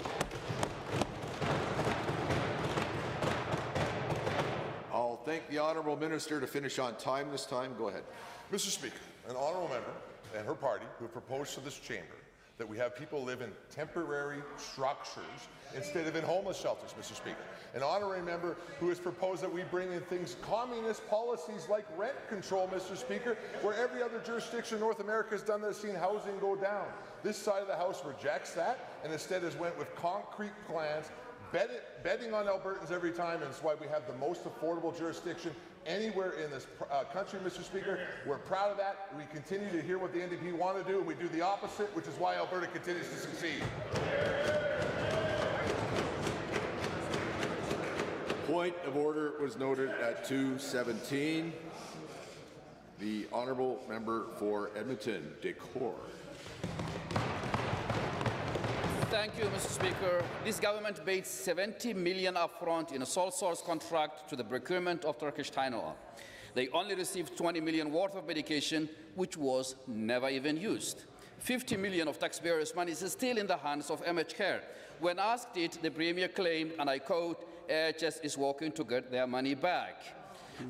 I'll thank the Honourable Minister to finish on time this time. Go ahead. Mr. Speaker, an honourable member and her party who have proposed to this chamber that we have people live in temporary structures instead of in homeless shelters, Mr. Speaker. An honorary member who has proposed that we bring in things, communist policies like rent control, Mr. Speaker, where every other jurisdiction in North America has done this, seen housing go down. This side of the House rejects that and instead has went with concrete plans, betting on Albertans every time, and it's why we have the most affordable jurisdiction anywhere in this country, Mr. Speaker. We're proud of that. We continue to hear what the NDP want to do, and we do the opposite, which is why Alberta continues to succeed. Point of order was noted at 2:17. The honourable member for Edmonton, Decor. Thank you, Mr. Speaker. This government paid $70 million upfront in a sole source contract to the procurement of Turkish Tylenol. They only received $20 million worth of medication, which was never even used. $50 million of taxpayers' money is still in the hands of MHCare. When asked it, the Premier claimed, and I quote, AHS is working to get their money back.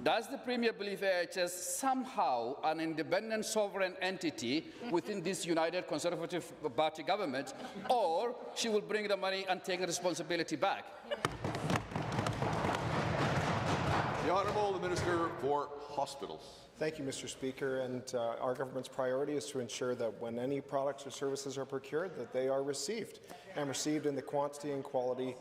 Does the Premier believe AHS somehow an independent sovereign entity within this United Conservative Party government, or she will bring the money and take the responsibility back? The Honourable the Minister for Hospitals. Thank you, Mr. Speaker. And our government's priority is to ensure that when any products or services are procured, that they are received, and received in the quantity and quality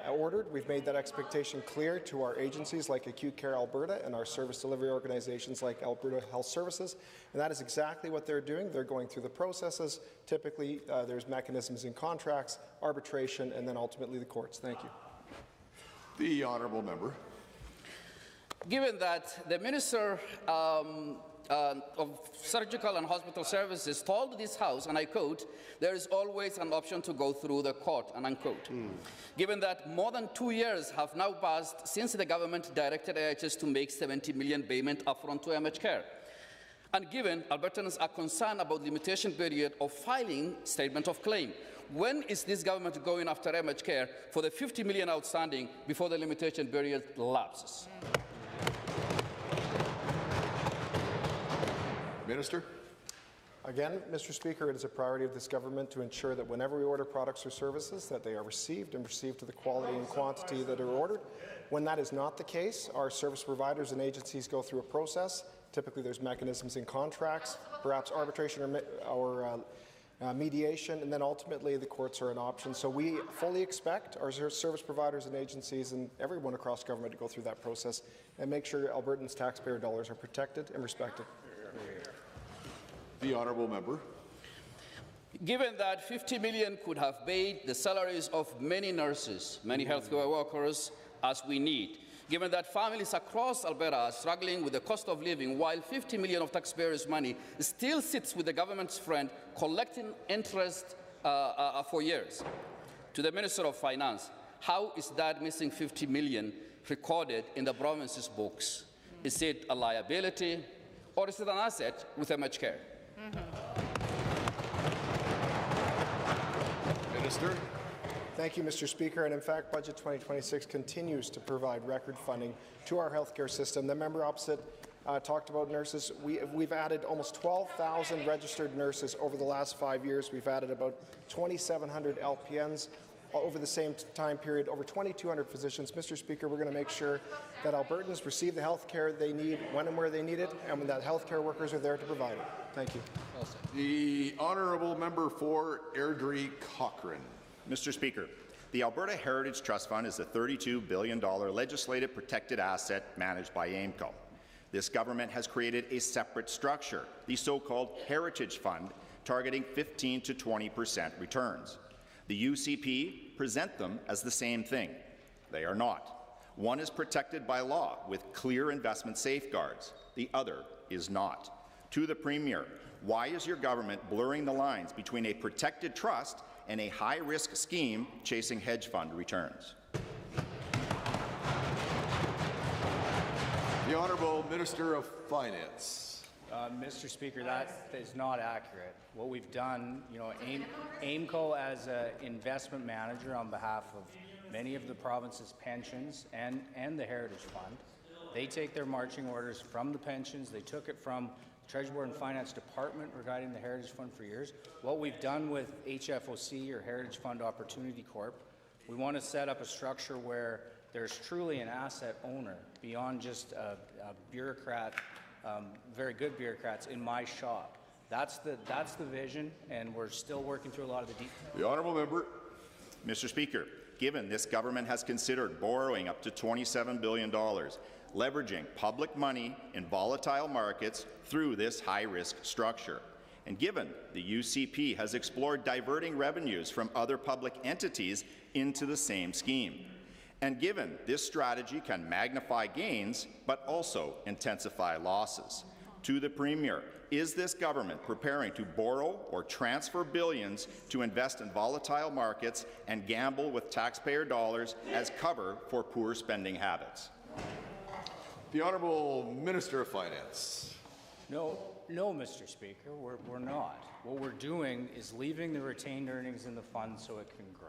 ordered. We've made that expectation clear to our agencies like Acute Care Alberta and our service delivery organizations like Alberta Health Services, and that is exactly what they're doing. They're going through the processes. Typically, there's mechanisms in contracts, arbitration, and then ultimately the courts. Thank you. The honourable member. Given that the Minister of Surgical and Hospital Services told this House, and I quote, there is always an option to go through the court, and unquote. Given that more than 2 years have now passed since the government directed AHS to make $70 million payment upfront to MH Care, and given Albertans are concerned about the limitation period of filing statement of claim, when is this government going after MH Care for the $50 million outstanding before the limitation period lapses? Minister. Again, Mr. Speaker, it is a priority of this government to ensure that whenever we order products or services, that they are received and received to the quality and quantity that are ordered. When that is not the case, our service providers and agencies go through a process. Typically, there's mechanisms in contracts, perhaps arbitration or mediation, and then ultimately the courts are an option. So we fully expect our service providers and agencies and everyone across government to go through that process and make sure Albertans' taxpayer dollars are protected and respected. The honourable member. Given that $50 million could have paid the salaries of many nurses, many healthcare workers, as we need, given that families across Alberta are struggling with the cost of living, while $50 million of taxpayers' money still sits with the government's friend collecting interest for years, to the Minister of Finance, how is that missing $50 million recorded in the province's books? Is it a liability, or is it an asset with MH Care? Minister. Thank you, Mr. Speaker. And in fact, Budget 2026 continues to provide record funding to our healthcare system. The member opposite talked about nurses. We've added almost 12,000 registered nurses over the last 5 years. We've added about 2,700 LPNs over the same time period, over 2,200 physicians. Mr. Speaker, we're going to make sure that Albertans receive the health care they need when and where they need it, and that health care workers are there to provide it. Thank you. The honourable member for Airdrie-Cochrane. Mr. Speaker, the Alberta Heritage Trust Fund is a $32 billion legislative protected asset managed by AIMCO. This government has created a separate structure, the so-called Heritage Fund, targeting 15 to 20% returns. The UCP present them as the same thing. They are not. One is protected by law with clear investment safeguards. The other is not. To the Premier, why is your government blurring the lines between a protected trust and a high-risk scheme chasing hedge fund returns? The Honourable Minister of Finance. Mr. Speaker, that is not accurate. What we've done, AIMCO as an investment manager on behalf of many of the province's pensions and the Heritage Fund, they take their marching orders from the pensions. They took it from the Treasury Board and Finance Department regarding the Heritage Fund for years. What we've done with HFOC, or Heritage Fund Opportunity Corp, we want to set up a structure where there's truly an asset owner beyond just a bureaucrat, very good bureaucrats in my shop. That's the vision, and we're still working through a lot of the details. The honourable member. Mr. Speaker, given this government has considered borrowing up to $27 billion, leveraging public money in volatile markets through this high-risk structure, and given the UCP has explored diverting revenues from other public entities into the same scheme, and given this strategy can magnify gains but also intensify losses, to the Premier, is this government preparing to borrow or transfer billions to invest in volatile markets and gamble with taxpayer dollars as cover for poor spending habits? The Honourable Minister of Finance. No, Mr. Speaker, we're not. What we're doing is leaving the retained earnings in the fund so it can grow.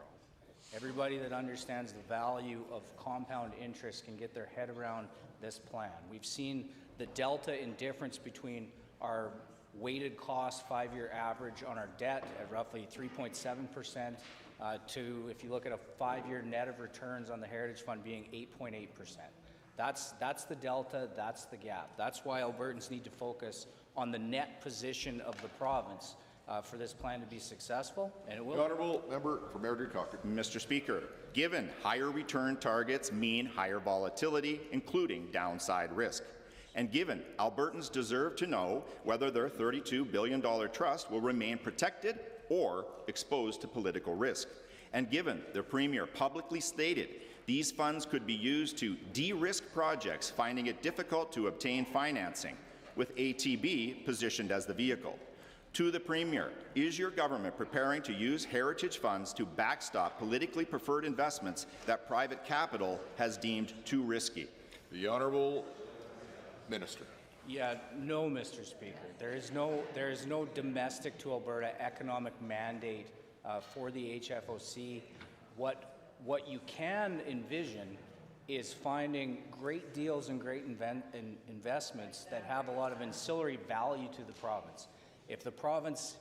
Everybody that understands the value of compound interest can get their head around this plan. We've seen the delta in difference between our weighted cost 5-year average on our debt at roughly 3.7% to, if you look at a 5-year net of returns on the Heritage Fund, being 8.8%. That's the delta, that's the gap. That's why Albertans need to focus on the net position of the province for this plan to be successful, and it will. The honourable member for Meridian Cochrane. Mr. Speaker, given higher return targets mean higher volatility, including downside risk, and given Albertans deserve to know whether their $32 billion trust will remain protected or exposed to political risk, and given the Premier publicly stated these funds could be used to de-risk projects finding it difficult to obtain financing, with ATB positioned as the vehicle. To the Premier, is your government preparing to use heritage funds to backstop politically preferred investments that private capital has deemed too risky? The Honourable Minister. Yeah, no, Mr. Speaker. There is no domestic to Alberta economic mandate for the HFOC. What you can envision is finding great deals and great investments that have a lot of ancillary value to the province. If the province,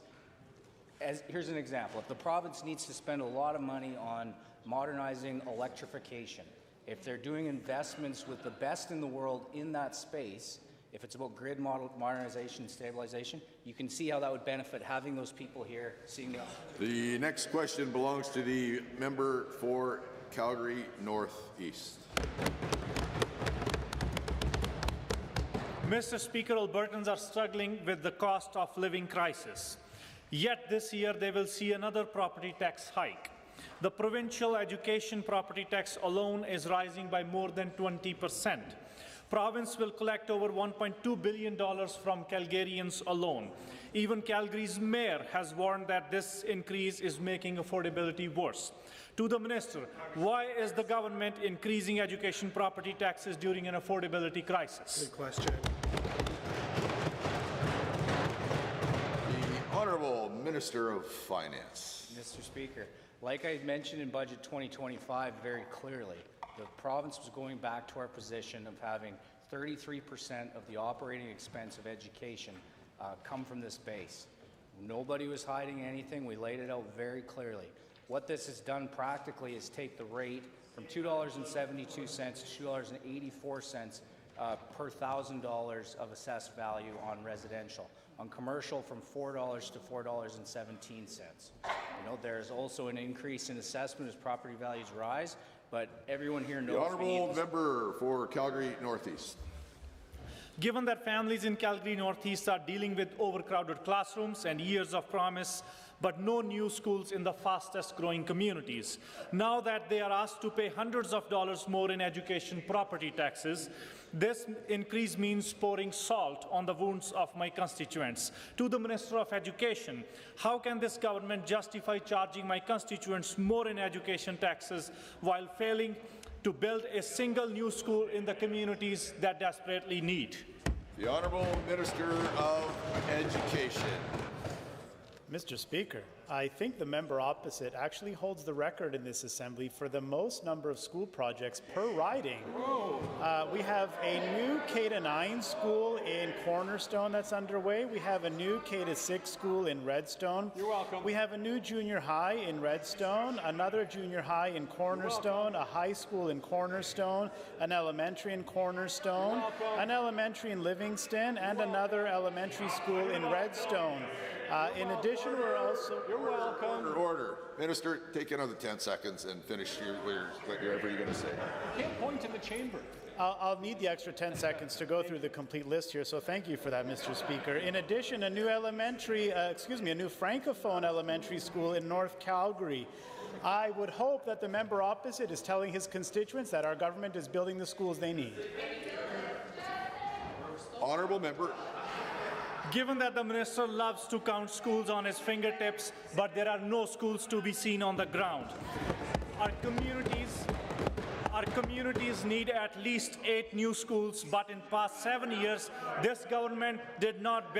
here's an example, if the province needs to spend a lot of money on modernizing electrification, if they're doing investments with the best in the world in that space, if it's about grid modernization and stabilization, you can see how that would benefit having those people here, seeing The next question belongs to the member for Calgary North East. Mr. Speaker, Albertans are struggling with the cost of living crisis. Yet this year they will see another property tax hike. The provincial education property tax alone is rising by more than 20%. Province will collect over $1.2 billion from Calgarians alone. Even Calgary's mayor has warned that this increase is making affordability worse. To the Minister, why is the government increasing education property taxes during an affordability crisis? Good question. The Honourable Minister of Finance. Mr. Speaker, like I mentioned in Budget 2025 very clearly, the province was going back to our position of having 33% of the operating expense of education come from this base. Nobody was hiding anything. We laid it out very clearly. What this has done practically is take the rate from $2.72 to $2.84 per $1,000 of assessed value on residential. On commercial, from $4 to $4.17. You know, there's also an increase in assessment as property values rise, but everyone here knows. The honourable member for Calgary Northeast. Given that families in Calgary Northeast are dealing with overcrowded classrooms and years of promise, but no new schools in the fastest growing communities, now that they are asked to pay hundreds of dollars more in education property taxes, this increase means pouring salt on the wounds of my constituents. To the Minister of Education, how can this government justify charging my constituents more in education taxes while failing to build a single new school in the communities that desperately need? The Honourable Minister of Education. Mr. Speaker, I think the member opposite actually holds the record in this Assembly for the most number of school projects per riding. We have a new K-9 school in Cornerstone that's underway. We have a new K-6 school in Redstone. You're welcome. We have a new junior high in Redstone, another junior high in Cornerstone, a high school in Cornerstone, an elementary in Cornerstone, an elementary in Livingston, and another elementary school in Redstone. In addition, we're also... You're welcome. Order. Minister, take another 10 seconds and finish whatever you're going to say. You can't point in the chamber. I'll need the extra 10 seconds to go through the complete list here, so thank you for that, Mr. Speaker. In addition, a new Francophone elementary school in North Calgary. I would hope that the member opposite is telling his constituents that our government is building the schools they need. Honourable member. Given that the minister loves to count schools on his fingertips, but there are no schools to be seen on the ground, our communities need at least 8 new schools, but in past 7 years, this government did not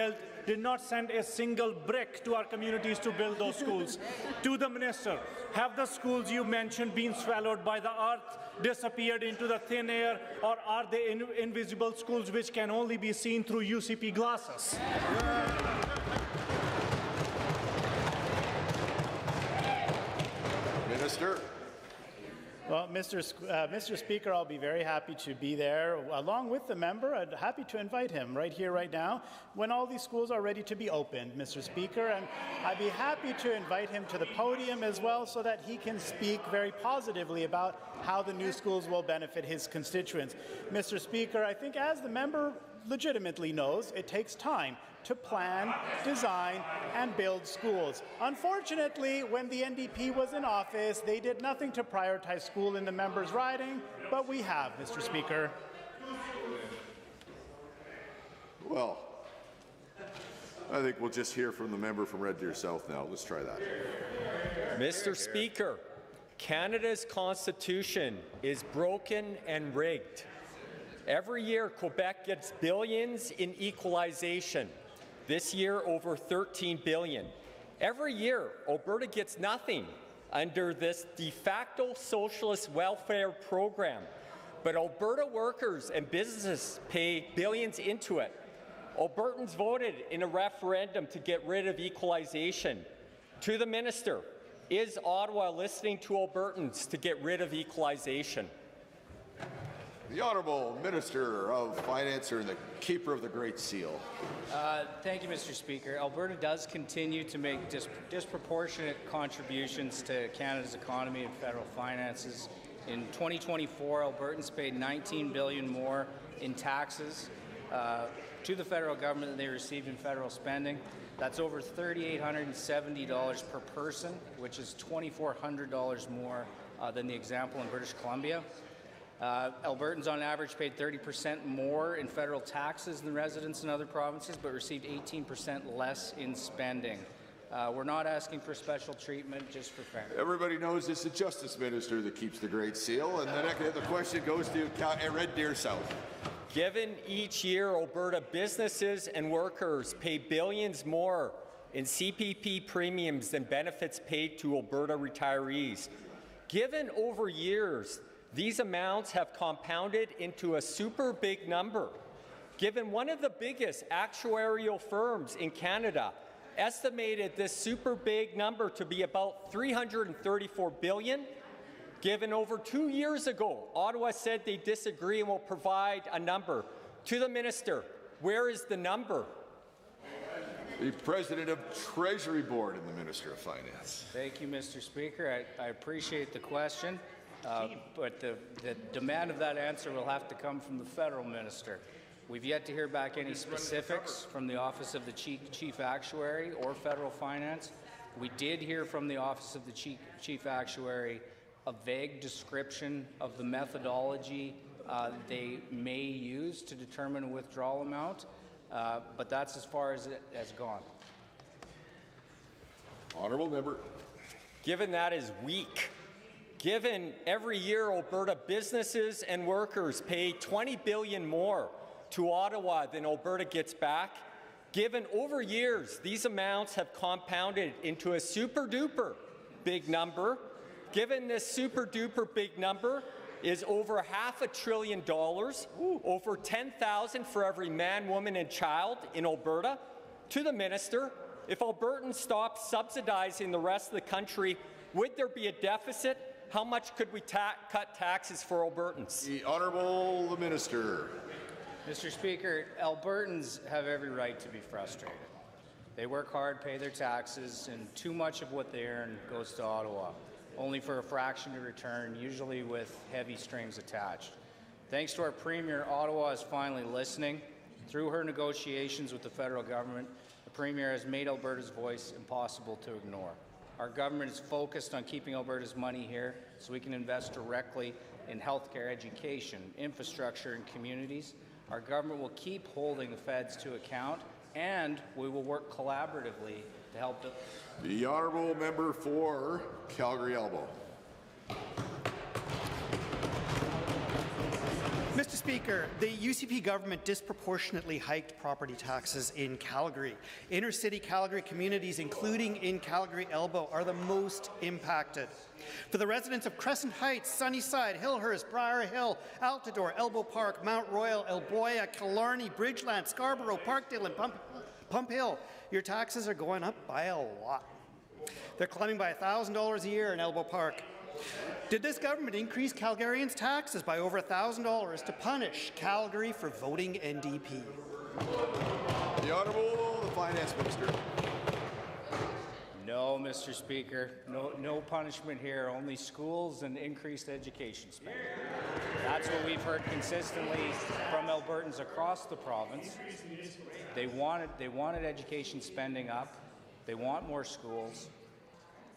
send a single brick to our communities to build those schools. To the minister, have the schools you mentioned been swallowed by the earth, disappeared into the thin air, or are they invisible schools which can only be seen through UCP glasses? Minister. Well, Mr. Speaker, I'll be very happy to be there along with the member. I'm happy to invite him right here, right now, when all these schools are ready to be opened, Mr. Speaker. And I'd be happy to invite him to the podium as well so that he can speak very positively about how the new schools will benefit his constituents. Mr. Speaker, I think as the member legitimately knows, it takes time to plan, design, and build schools. Unfortunately, when the NDP was in office, they did nothing to prioritize school in the member's riding, but we have, Mr. Speaker. Well, I think we'll just hear from the member from Red Deer South now. Let's try that. Mr. Speaker, Canada's Constitution is broken and rigged. Every year, Quebec gets billions in equalization. This year, over $13 billion. Every year, Alberta gets nothing under this de facto socialist welfare program. But Alberta workers and businesses pay billions into it. Albertans voted in a referendum to get rid of equalization. To the minister, is Ottawa listening to Albertans to get rid of equalization? The Honourable Minister of Finance, or the Keeper of the Great Seal. Thank you, Mr. Speaker. Alberta does continue to make disproportionate contributions to Canada's economy and federal finances. In 2024, Albertans paid $19 billion more in taxes to the federal government than they received in federal spending. That's over $3,870 per person, which is $2,400 more than the example in British Columbia. Albertans on average paid 30% more in federal taxes than residents in other provinces, but received 18% less in spending. We're not asking for special treatment, just for fairness. Everybody knows it's the Justice Minister that keeps the Great Seal, and the question goes to Red Deer South. Given each year Alberta businesses and workers pay billions more in CPP premiums than benefits paid to Alberta retirees, given over years these amounts have compounded into a super big number. Given one of the biggest actuarial firms in Canada estimated this super big number to be about $334 billion, given over 2 years ago, Ottawa said they disagree and will provide a number. To the minister, where is the number? The President of Treasury Board and the Minister of Finance. Thank you, Mr. Speaker. I appreciate the question. But the demand of that answer will have to come from the federal minister. We've yet to hear back any specifics from the Office of the Chief Actuary or Federal Finance. We did hear from the Office of the Chief Actuary a vague description of the methodology they may use to determine a withdrawal amount, but that's as far as it has gone. Honourable member. Given that is weak, given every year Alberta businesses and workers pay $20 billion more to Ottawa than Alberta gets back, given over years these amounts have compounded into a super-duper big number, given this super-duper big number is over $500 billion, over $10,000 for every man, woman and child in Alberta, to the minister, if Albertans stopped subsidizing the rest of the country, would there be a deficit? How much could we cut taxes for Albertans? The Honourable Minister. Mr. Speaker, Albertans have every right to be frustrated. They work hard, pay their taxes, and too much of what they earn goes to Ottawa, only for a fraction to return, usually with heavy strings attached. Thanks to our Premier, Ottawa is finally listening. Through her negotiations with the federal government, the Premier has made Alberta's voice impossible to ignore. Our government is focused on keeping Alberta's money here so we can invest directly in healthcare, education, infrastructure, and communities. Our government will keep holding the feds to account, and we will work collaboratively to help the Honourable Member for Calgary Elbow. Mr. Speaker, the UCP government disproportionately hiked property taxes in Calgary. Inner-city Calgary communities, including in Calgary Elbow, are the most impacted. For the residents of Crescent Heights, Sunnyside, Hillhurst, Briar Hill, Altadore, Elbow Park, Mount Royal, Elboya, Killarney, Bridgeland, Scarborough, Parkdale, and Pump Hill, your taxes are going up by a lot. They're climbing by $1,000 a year in Elbow Park, Did this government increase Calgarians' taxes by over $1,000 to punish Calgary for voting NDP? The Honourable the Finance Minister. No, Mr. Speaker. No punishment here. Only schools and increased education spending. That's what we've heard consistently from Albertans across the province. They wanted education spending up. They want more schools.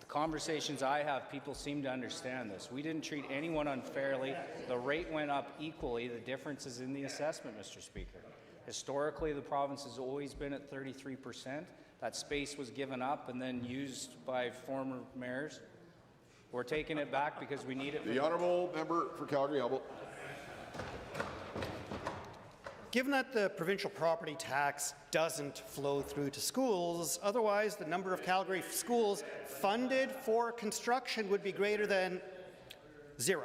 The conversations I have, people seem to understand this. We didn't treat anyone unfairly. The rate went up equally. The difference is in the assessment, Mr. Speaker. Historically, the province has always been at 33%. That space was given up and then used by former mayors. We're taking it back because we need it. The Honourable Member for Calgary-Elbow. Given that the provincial property tax doesn't flow through to schools, otherwise the number of Calgary schools funded for construction would be greater than 0.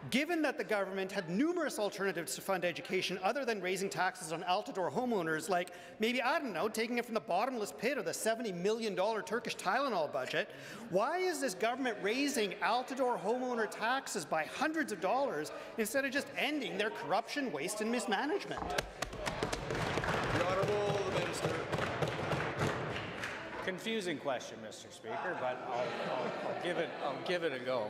Given that the government had numerous alternatives to fund education other than raising taxes on Altador homeowners, like maybe, I don't know, taking it from the bottomless pit of the $70 million Turkish Tylenol budget, why is this government raising Altador homeowner taxes by hundreds of dollars instead of just ending their corruption, waste and mismanagement? The Honourable the Minister. Confusing question, Mr. Speaker, but I'll give it a go.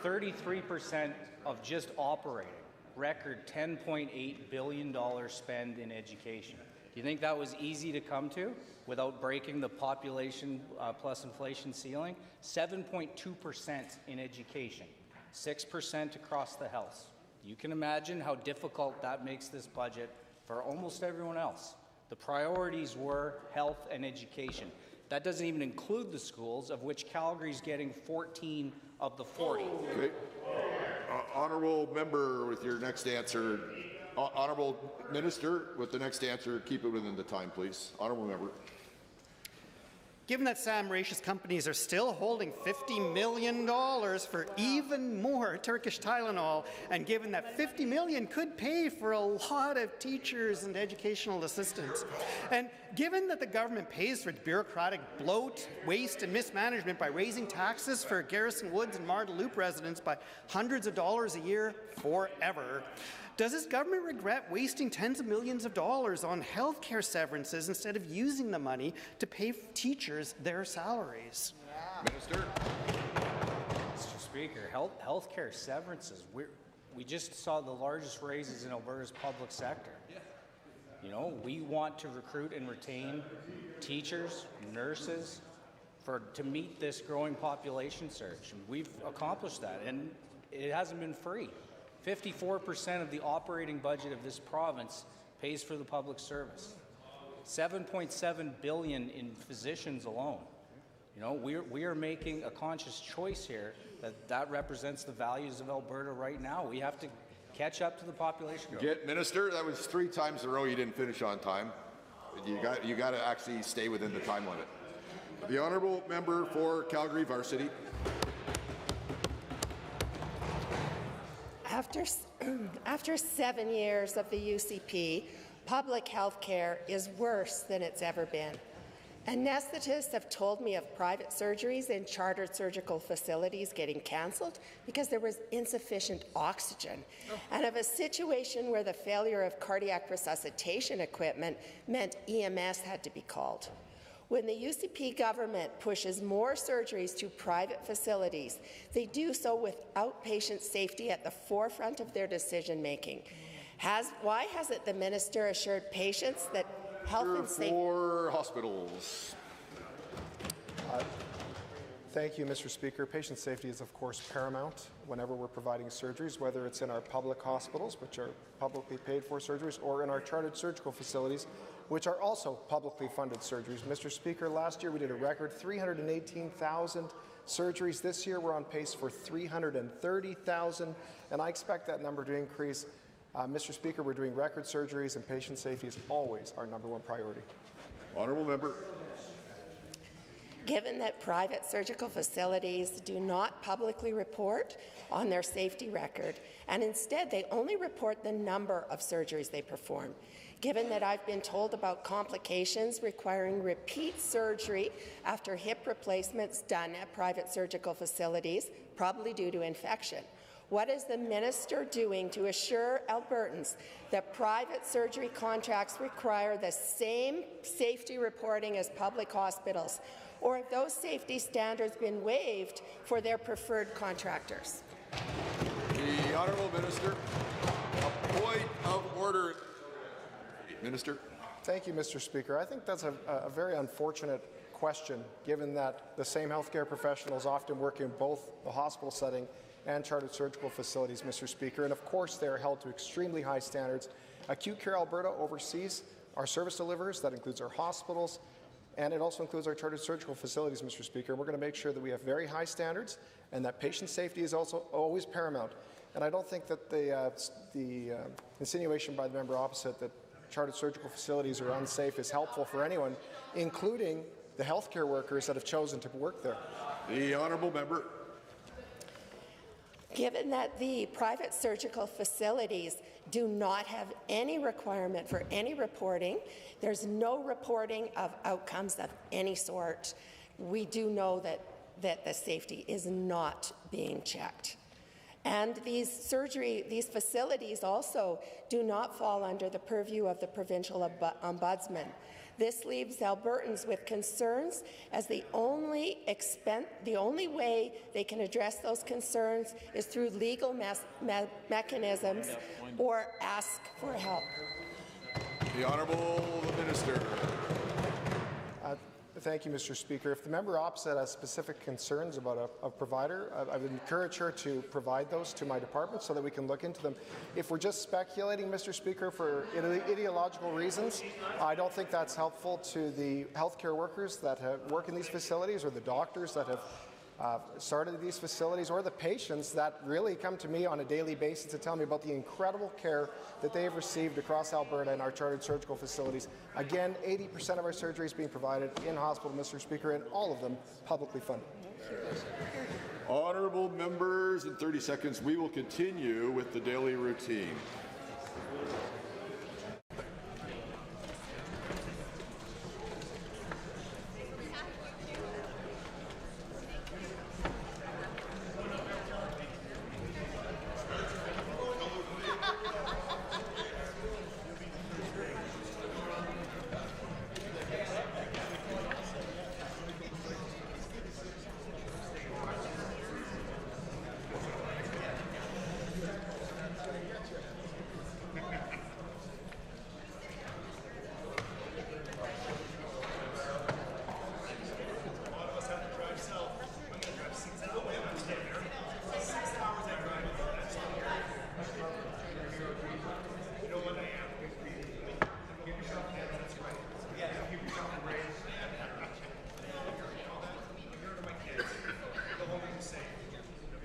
33% of just operating, record $10.8 billion spend in education. Do you think that was easy to come to without breaking the population plus inflation ceiling? 7.2% in education, 6% across the health. You can imagine how difficult that makes this budget for almost everyone else. The priorities were health and education. That doesn't even include the schools, of which Calgary's getting 14 of the 40. Okay. Honourable Member with your next answer. Honourable Minister with the next answer. Keep it within the time, please. Honourable Member. Given that Sam Raish's companies are still holding $50 million for even more Turkish Tylenol, and given that $50 million could pay for a lot of teachers and educational assistants, and given that the government pays for its bureaucratic bloat, waste and mismanagement by raising taxes for Garrison Woods and Marda Loop residents by hundreds of dollars a year forever, does this government regret wasting tens of millions of dollars on health care severances instead of using the money to pay teachers their salaries? Minister. Mr. Speaker, health care severances, we just saw the largest raises in Alberta's public sector. You know, we want to recruit and retain teachers, nurses, to meet this growing population surge. And we've accomplished that, and it hasn't been free. 54% of the operating budget of this province pays for the public service. $7.7 billion in physicians alone. You know, we are making a conscious choice here that represents the values of Alberta right now. We have to catch up to the population growth. Minister, that was 3 times in a row you didn't finish on time. You got to actually stay within the time limit. The Honourable Member for Calgary Varsity. After 7 years of the UCP, public health care is worse than it's ever been. Anesthetists have told me of private surgeries in chartered surgical facilities getting cancelled because there was insufficient oxygen, and of a situation where the failure of cardiac resuscitation equipment meant EMS had to be called. When the UCP government pushes more surgeries to private facilities, they do so without patient safety at the forefront of their decision-making. Why hasn't the minister assured patients that health and safety... For hospitals. Thank you, Mr. Speaker. Patient safety is, of course, paramount whenever we're providing surgeries, whether it's in our public hospitals, which are publicly paid for surgeries, or in our chartered surgical facilities, which are also publicly funded surgeries. Mr. Speaker, last year we did a record 318,000 surgeries. This year we're on pace for 330,000, and I expect that number to increase. Mr. Speaker, we're doing record surgeries, and patient safety is always our #1 priority. Honourable Member. Given that private surgical facilities do not publicly report on their safety record, and instead they only report the number of surgeries they perform, given that I've been told about complications requiring repeat surgery after hip replacements done at private surgical facilities, probably due to infection, what is the minister doing to assure Albertans that private surgery contracts require the same safety reporting as public hospitals? Or have those safety standards been waived for their preferred contractors? The Honourable Minister. A point of order. Minister. Thank you, Mr. Speaker. I think that's a very unfortunate question, given that the same healthcare professionals often work in both the hospital setting and chartered surgical facilities, Mr. Speaker, and of course they are held to extremely high standards. Acute Care Alberta oversees our service delivers, that includes our hospitals, and it also includes our chartered surgical facilities, Mr. Speaker. We're going to make sure that we have very high standards and that patient safety is also always paramount. And I don't think that the insinuation by the member opposite that chartered surgical facilities are unsafe is helpful for anyone, including the healthcare workers that have chosen to work there. The honourable member. Given that the private surgical facilities do not have any requirement for any reporting, there's no reporting of outcomes of any sort, we do know that the safety is not being checked. And these facilities also do not fall under the purview of the provincial ombudsman. This leaves Albertans with concerns, as the only way they can address those concerns is through legal mechanisms or ask for help. The Honourable Minister. Thank you, Mr. Speaker. If the member opposite has specific concerns about a provider, I would encourage her to provide those to my department so that we can look into them. If we're just speculating, Mr. Speaker, for ideological reasons, I don't think that's helpful to the healthcare workers that work in these facilities, or the doctors that have started these facilities, or the patients that really come to me on a daily basis to tell me about the incredible care that they have received across Alberta in our chartered surgical facilities. Again, 80% of our surgeries being provided in hospital, Mr. Speaker, and all of them publicly funded. Honourable members, in 30 seconds, we will continue with the daily routine.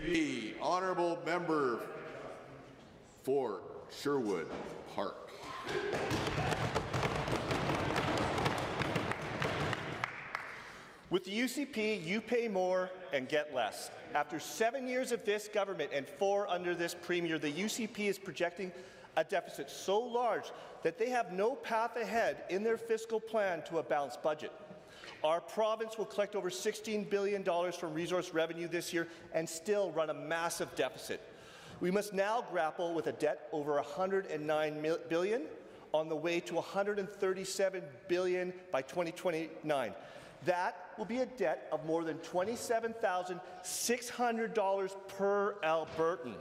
The honourable member for Sherwood Park. With the UCP, you pay more and get less. After 7 years of this government and 4 under this Premier, the UCP is projecting a deficit so large that they have no path ahead in their fiscal plan to a balanced budget. Our province will collect over $16 billion from resource revenue this year and still run a massive deficit. We must now grapple with a debt over $109 billion, on the way to $137 billion by 2029. That will be a debt of more than $27,600 per Albertan.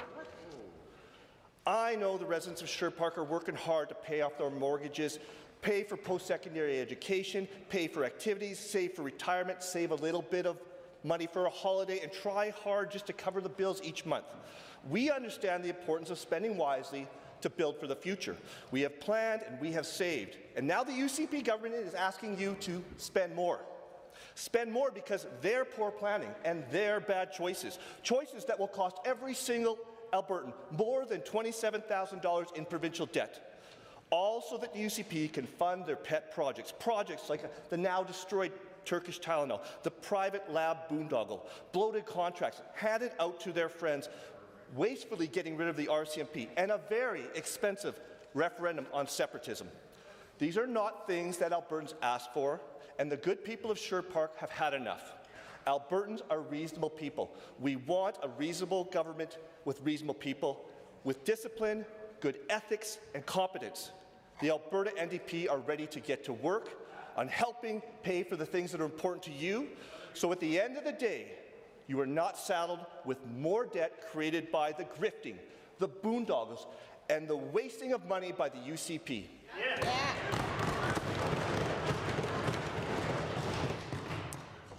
I know the residents of Sherwood Park are working hard to pay off their mortgages, pay for post-secondary education, pay for activities, save for retirement, save a little bit of money for a holiday, and try hard just to cover the bills each month. We understand the importance of spending wisely to build for the future. We have planned and we have saved. And now the UCP government is asking you to spend more. Spend more because their poor planning and their bad choices, choices that will cost every single Albertan more than $27,000 in provincial debt. All so that the UCP can fund their pet projects, projects like the now destroyed Turkish Tylenol, the private lab boondoggle, bloated contracts handed out to their friends, wastefully getting rid of the RCMP, and a very expensive referendum on separatism. These are not things that Albertans asked for, and the good people of Sherwood Park have had enough. Albertans are reasonable people. We want a reasonable government with reasonable people, with discipline, good ethics, and competence. The Alberta NDP are ready to get to work on helping pay for the things that are important to you, so at the end of the day, you are not saddled with more debt created by the grifting, the boondoggles, and the wasting of money by the UCP.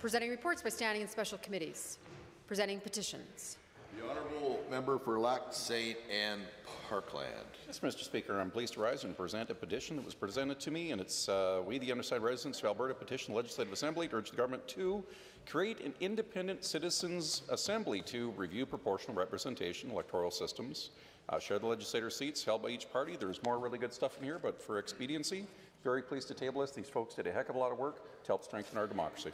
Presenting reports by standing in special committees. Presenting petitions. The honourable member for Lac St. Anne Parkland. Yes, Mr. Speaker, I'm pleased to rise and present a petition that was presented to me, and it's we, the undersigned residents of Alberta, petition the Legislative Assembly to urge the government to create an independent citizens' assembly to review proportional representation electoral systems, share the legislator seats held by each party. There's more really good stuff in here, but for expediency, very pleased to table this. These folks did a heck of a lot of work to help strengthen our democracy.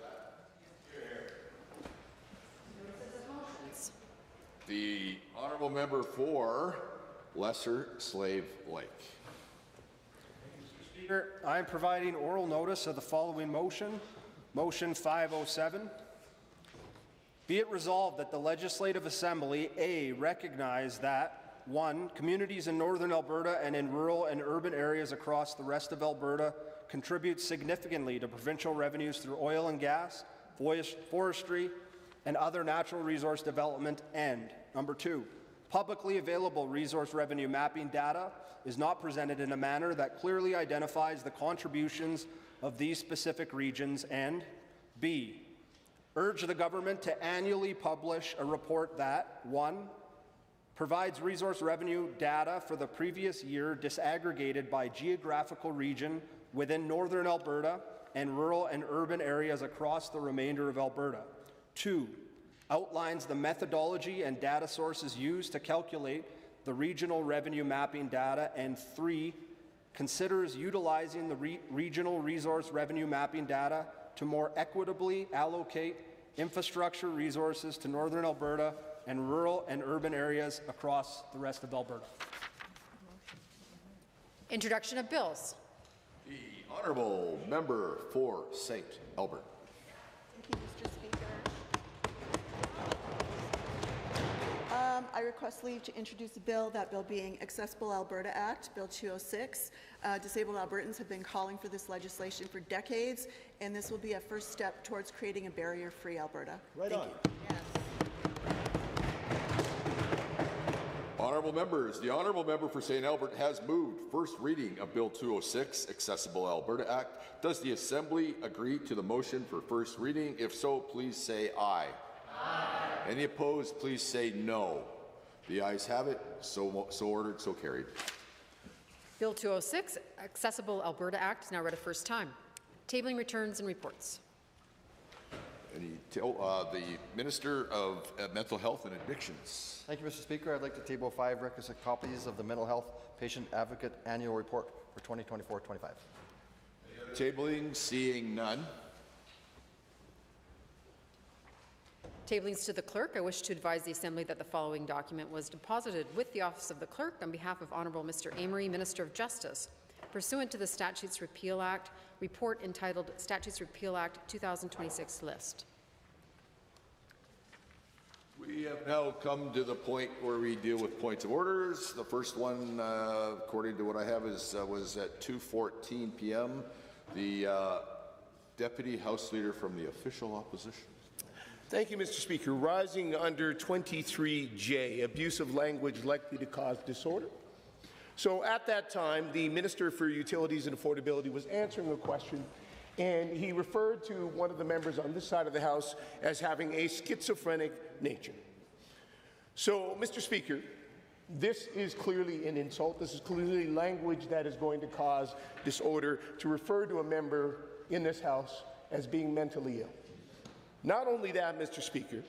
The honourable member for Lesser Slave Lake. Mr. Speaker, I am providing oral notice of the following motion, Motion 507. Be it resolved that the Legislative Assembly, A, recognize that 1. Communities in northern Alberta and in rural and urban areas across the rest of Alberta contribute significantly to provincial revenues through oil and gas, forestry, and other natural resource development, and number 2, publicly available resource revenue mapping data is not presented in a manner that clearly identifies the contributions of these specific regions, and B, urge the government to annually publish a report that 1, provides resource revenue data for the previous year disaggregated by geographical region within northern Alberta and rural and urban areas across the remainder of Alberta. 2, outlines the methodology and data sources used to calculate the regional revenue mapping data, and 3, considers utilizing the regional resource revenue mapping data to more equitably allocate infrastructure resources to northern Alberta and rural and urban areas across the rest of Alberta. Introduction of bills. The honourable member for St. Albert. I request leave to introduce a bill, that bill being Accessible Alberta Act, Bill 206. Disabled Albertans have been calling for this legislation for decades, and this will be a first step towards creating a barrier-free Alberta. Right Thank on. you. Honourable members, the honourable member for St. Albert has moved first reading of Bill 206, Accessible Alberta Act. Does the Assembly agree to the motion for first reading? If so, please say aye. Aye. Any opposed, please say no. The ayes have it. So ordered, so carried. Bill 206, Accessible Alberta Act, is now read a first time. Tabling returns and reports. The Minister of Mental Health and Addictions. Thank you, Mr. Speaker. I'd like to table 5 requisite copies of the Mental Health Patient Advocate Annual Report for 2024-25. Tabling, seeing none. Tablings to the Clerk. I wish to advise the Assembly that the following document was deposited with the Office of the Clerk on behalf of Honourable Mr. Amory, Minister of Justice, pursuant to the Statutes Repeal Act, report entitled Statutes Repeal Act 2026 list. We have now come to the point where we deal with points of orders. The first one, according to what I have, was at 2:14 p.m. The Deputy House Leader from the Official Opposition. Thank you, Mr. Speaker. Rising under 23J, abusive language likely to cause disorder. So at that time, the Minister for Utilities and Affordability was answering a question, and he referred to one of the members on this side of the House as having a schizophrenic nature. So, Mr. Speaker, this is clearly an insult. This is clearly language that is going to cause disorder to refer to a member in this House as being mentally ill. Not only that, Mr. Speaker,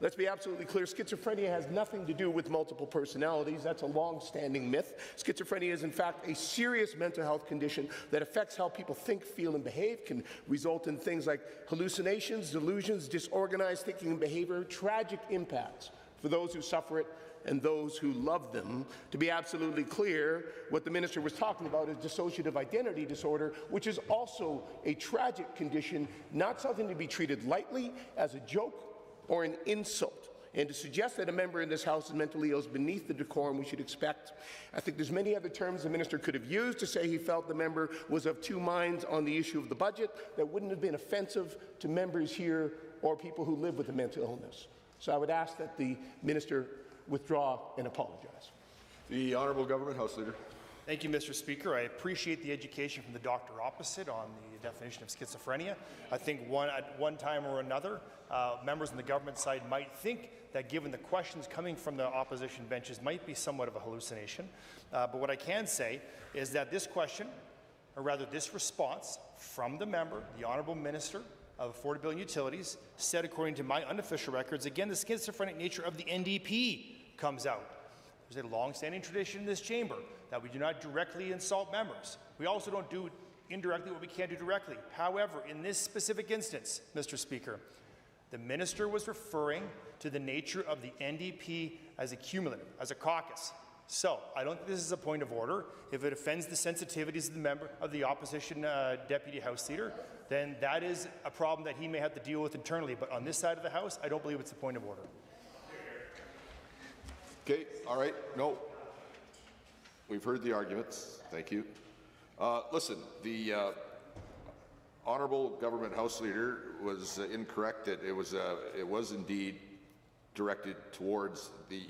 Let's be absolutely clear, schizophrenia has nothing to do with multiple personalities. That's a long-standing myth. Schizophrenia is in fact a serious mental health condition that affects how people think, feel, and behave, can result in things like hallucinations, delusions, disorganized thinking and behavior, tragic impacts for those who suffer it and those who love them. To be absolutely clear, what the minister was talking about is dissociative identity disorder, which is also a tragic condition, not something to be treated lightly as a joke or an insult. And to suggest that a member in this House is mentally ill is beneath the decorum we should expect. I think there's many other terms the minister could have used to say he felt the member was of two minds on the issue of the budget that wouldn't have been offensive to members here or people who live with a mental illness. So I would ask that the minister withdraw and apologize. The Honourable Government House Leader. Thank you, Mr. Speaker. I appreciate the education from the doctor opposite on the definition of schizophrenia. I think at one time or another, members on the government side might think that given the questions coming from the opposition benches might be somewhat of a hallucination. But what I can say is that this question, or rather this response from the member, the Honourable Minister of Affordability and Utilities, said according to my unofficial records, again, the schizophrenic nature of the NDP comes out. There's a long-standing tradition in this chamber that we do not directly insult members. We also don't do indirectly what we can't do directly. However, in this specific instance, Mr. Speaker, the minister was referring to the nature of the NDP as a cumulative, as a caucus. So I don't think this is a point of order. If it offends the sensitivities of the member of the opposition deputy House Leader, then that is a problem that he may have to deal with internally. But on this side of the House, I don't believe it's a point of order. Okay, all right, no. We've heard the arguments. Thank you. Listen, the Honourable Government House Leader was incorrect that it was indeed directed towards the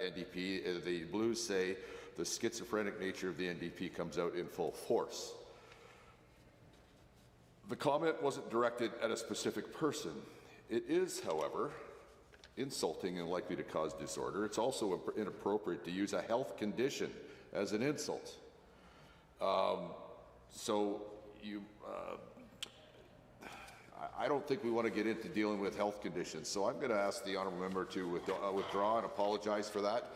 NDP. The Blues say the schizophrenic nature of the NDP comes out in full force. The comment wasn't directed at a specific person. It is, however, insulting and likely to cause disorder. It's also inappropriate to use a health condition as an insult. I don't think we want to get into dealing with health conditions, so I'm going to ask the honourable member to withdraw and apologize for that,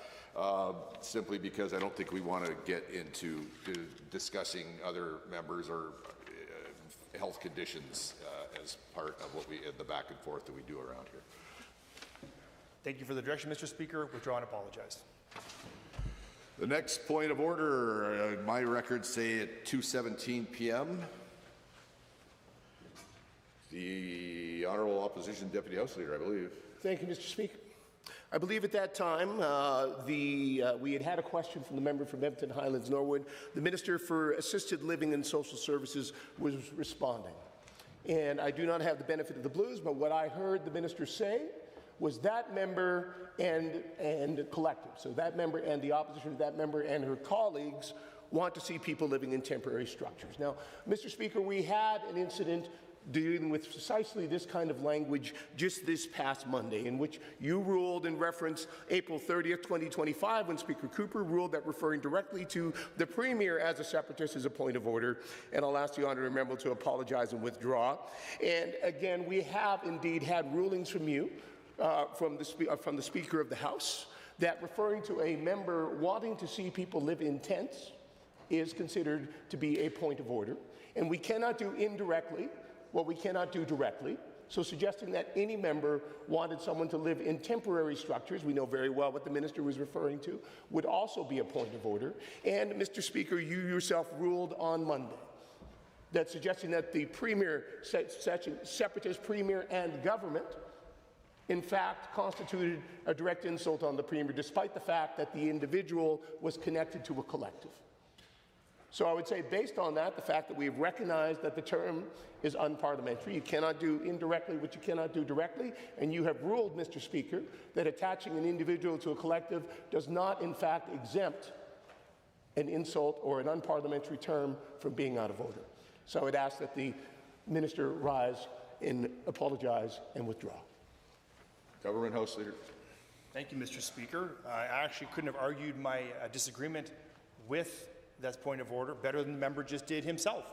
simply because I don't think we want to get into discussing other members or health conditions as part of what the back and forth that we do around here. Thank you for the direction, Mr. Speaker. Withdraw and apologize. The next point of order, my records say at 2:17 p.m. The Honourable Opposition Deputy House Leader, I believe. Thank you, Mr. Speaker. I believe at that time we had a question from the member from Edmonton Highlands Norwood. The Minister for Assisted Living and Social Services was responding. And I do not have the benefit of the Blues, but what I heard the Minister say was that member and collective. So that member and the opposition to that member and her colleagues want to see people living in temporary structures. Now, Mr. Speaker, we had an incident dealing with precisely this kind of language just this past Monday, in which you ruled in reference April 30th, 2025, when Speaker Cooper ruled that referring directly to the Premier as a separatist is a point of order, and I'll ask the honourable member to apologize and withdraw. And again, we have indeed had rulings from you, from the Speaker of the House, that referring to a member wanting to see people live in tents is considered to be a point of order, and we cannot do indirectly what we cannot do directly. So suggesting that any member wanted someone to live in temporary structures, we know very well what the minister was referring to, would also be a point of order. And Mr. Speaker, you yourself ruled on Monday that suggesting that the Premier, separatist Premier and government, in fact, constituted a direct insult on the Premier, despite the fact that the individual was connected to a collective. So I would say, based on that, the fact that we've recognized that the term is unparliamentary, you cannot do indirectly what you cannot do directly, and you have ruled, Mr. Speaker, that attaching an individual to a collective does not, in fact, exempt an insult or an unparliamentary term from being out of order. So I would ask that the minister rise and apologize and withdraw. Government House Leader. Thank you, Mr. Speaker. I actually couldn't have argued my disagreement with that point of order better than the member just did himself.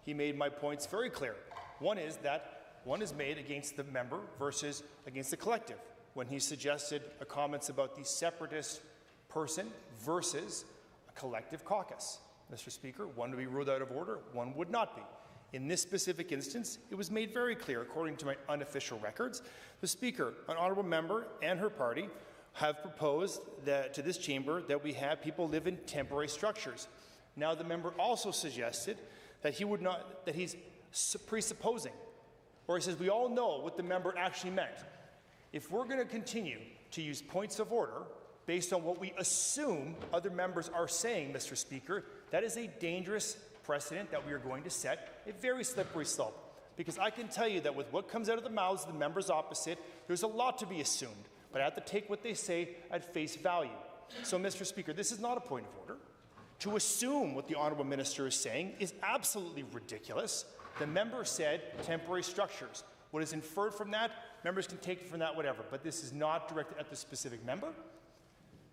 He made my points very clear. One is that one is made against the member versus against the collective. when he suggested comments about the separatist person versus a collective caucus. Mr. Speaker, one would be ruled out of order, one would not be. In this specific instance, it was made very clear, according to my unofficial records, the Speaker, an honourable member, and her party have proposed that, to this chamber that we have people live in temporary structures. Now, the member also suggested that he's presupposing, or he says we all know what the member actually meant. If we're going to continue to use points of order based on what we assume other members are saying, Mr. Speaker, that is a dangerous precedent that we are going to set, a very slippery slope. Because I can tell you that with what comes out of the mouths of the members opposite, there's a lot to be assumed, but I have to take what they say at face value. So, Mr. Speaker, this is not a point of order. To assume what the Honourable Minister is saying is absolutely ridiculous. The member said temporary structures. What is inferred from that, members can take from that whatever, but this is not directed at the specific member.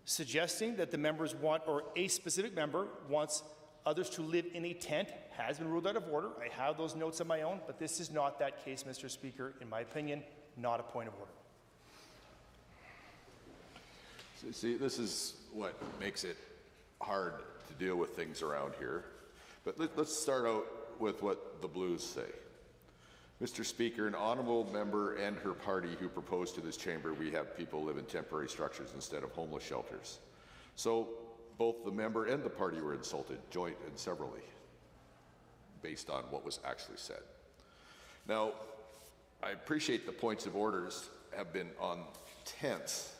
Suggesting that the members want, or a specific member wants others to live in a tent has been ruled out of order. I have those notes of my own, but this is not that case, Mr. Speaker. In my opinion, not a point of order. See, this is what makes it hard to deal with things around here. But let's start out with what the Blues say. Mr. Speaker, an honourable member and her party who proposed to this chamber we have people live in temporary structures instead of homeless shelters. So both the member and the party were insulted, joint and severally, based on what was actually said. Now, I appreciate the points of orders have been on tents,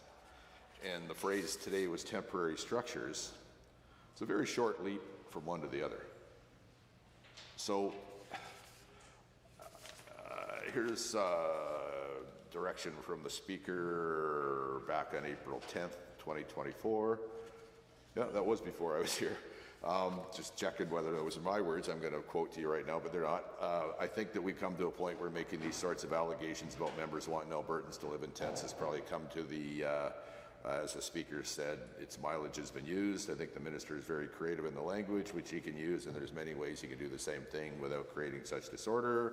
and the phrase today was temporary structures. It's a very short leap from one to the other. So here's direction from the Speaker back on April 10th, 2024. Yeah, that was before I was here. Just checking whether those are my words. I'm going to quote to you right now, but they're not. I think that we've come to a point where making these sorts of allegations about members wanting Albertans to live in tents has probably come to the, as the Speaker said, its mileage has been used. I think the Minister is very creative in the language which he can use, and there's many ways he can do the same thing without creating such disorder.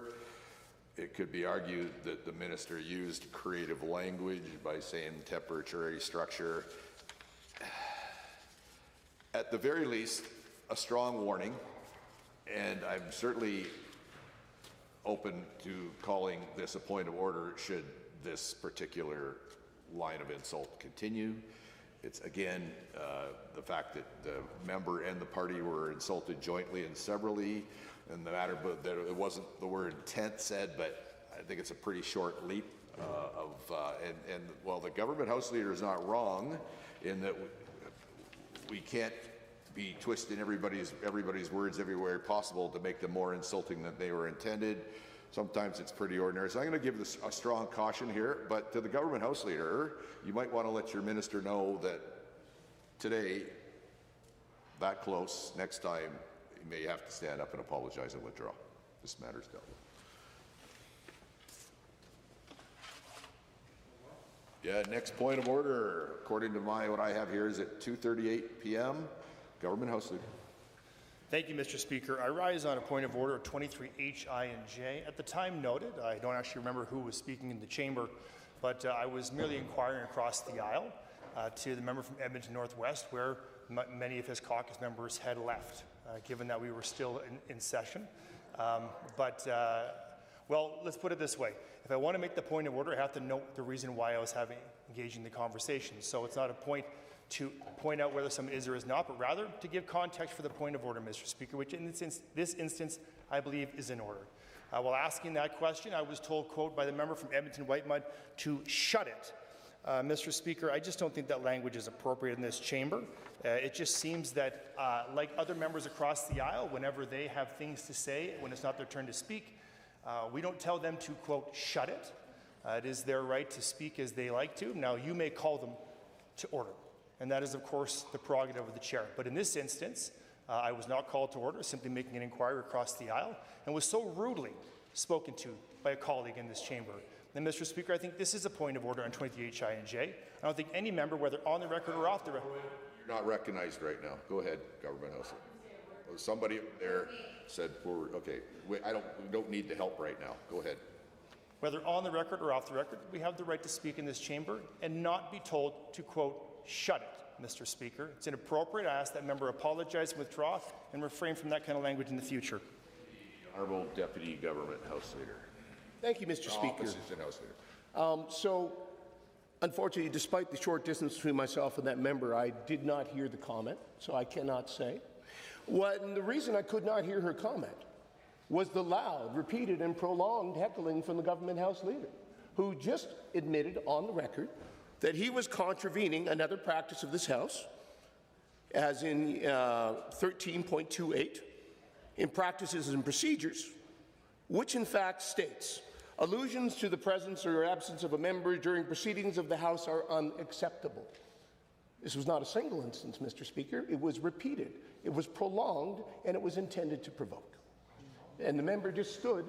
It could be argued that the Minister used creative language by saying temporary structure. At the very least, a strong warning, and I'm certainly open to calling this a point of order should this particular line of insult continue. It's again the fact that the member and the party were insulted jointly and severally, and the matter that it wasn't the word tent said, but I think it's a pretty short leap and while the government House Leader is not wrong in that we can't be twisting everybody's words everywhere possible to make them more insulting than they were intended. Sometimes it's pretty ordinary. So I'm going to give this a strong caution here, but to the government House Leader, you might want to let your minister know that today, that close, next time, you may have to stand up and apologize and withdraw. This matter's dealt with. Yeah, next point of order, according to what I have here, is at 2:38 p.m. Government House Leader. Thank you, Mr. Speaker. I rise on a point of order 23H, I, and J. At the time noted, I don't actually remember who was speaking in the chamber, but I was merely inquiring across the aisle to the member from Edmonton Northwest, where many of his caucus members had left, given that we were still in session. Well, let's put it this way. If I want to make the point of order, I have to note the reason why I was engaging the conversation. So it's not a point to point out whether someone is or is not, but rather to give context for the point of order, Mr. Speaker, which in this instance, I believe is in order. While asking that question, I was told, quote, by the member from Edmonton Whitemud to shut it. Mr. Speaker, I just don't think that language is appropriate in this chamber. It just seems that, like other members across the aisle, whenever they have things to say, when it's not their turn to speak, we don't tell them to, quote, shut it. It is their right to speak as they like to. Now, you may call them to order, and that is, of course, the prerogative of the chair. But in this instance, I was not called to order, simply making an inquiry across the aisle, and was so rudely spoken to by a colleague in this chamber. And, Mr. Speaker, I think this is a point of order on 23H, I, and J. I don't think any member, whether on the record or off the record... You're not recognized right now. Go ahead, Government House. Somebody there said, okay, we don't need the help right now. Go ahead. Whether on the record or off the record, we have the right to speak in this chamber and not be told to, quote, shut it, Mr. Speaker. It's inappropriate. I ask that member apologize and withdraw and refrain from that kind of language in the future. Honourable Deputy Government House Leader. Thank you, Mr. Speaker. Opposition House Leader. Unfortunately, despite the short distance between myself and that member, I did not hear the comment, so I cannot say. The reason I could not hear her comment was the loud, repeated, and prolonged heckling from the Government House Leader, who just admitted on the record that he was contravening another practice of this House, as in 13.28, in Practices and Procedures, which in fact states, allusions to the presence or absence of a member during proceedings of the House are unacceptable. This was not a single instance, Mr. Speaker. It was repeated, it was prolonged, and it was intended to provoke. And the member just stood,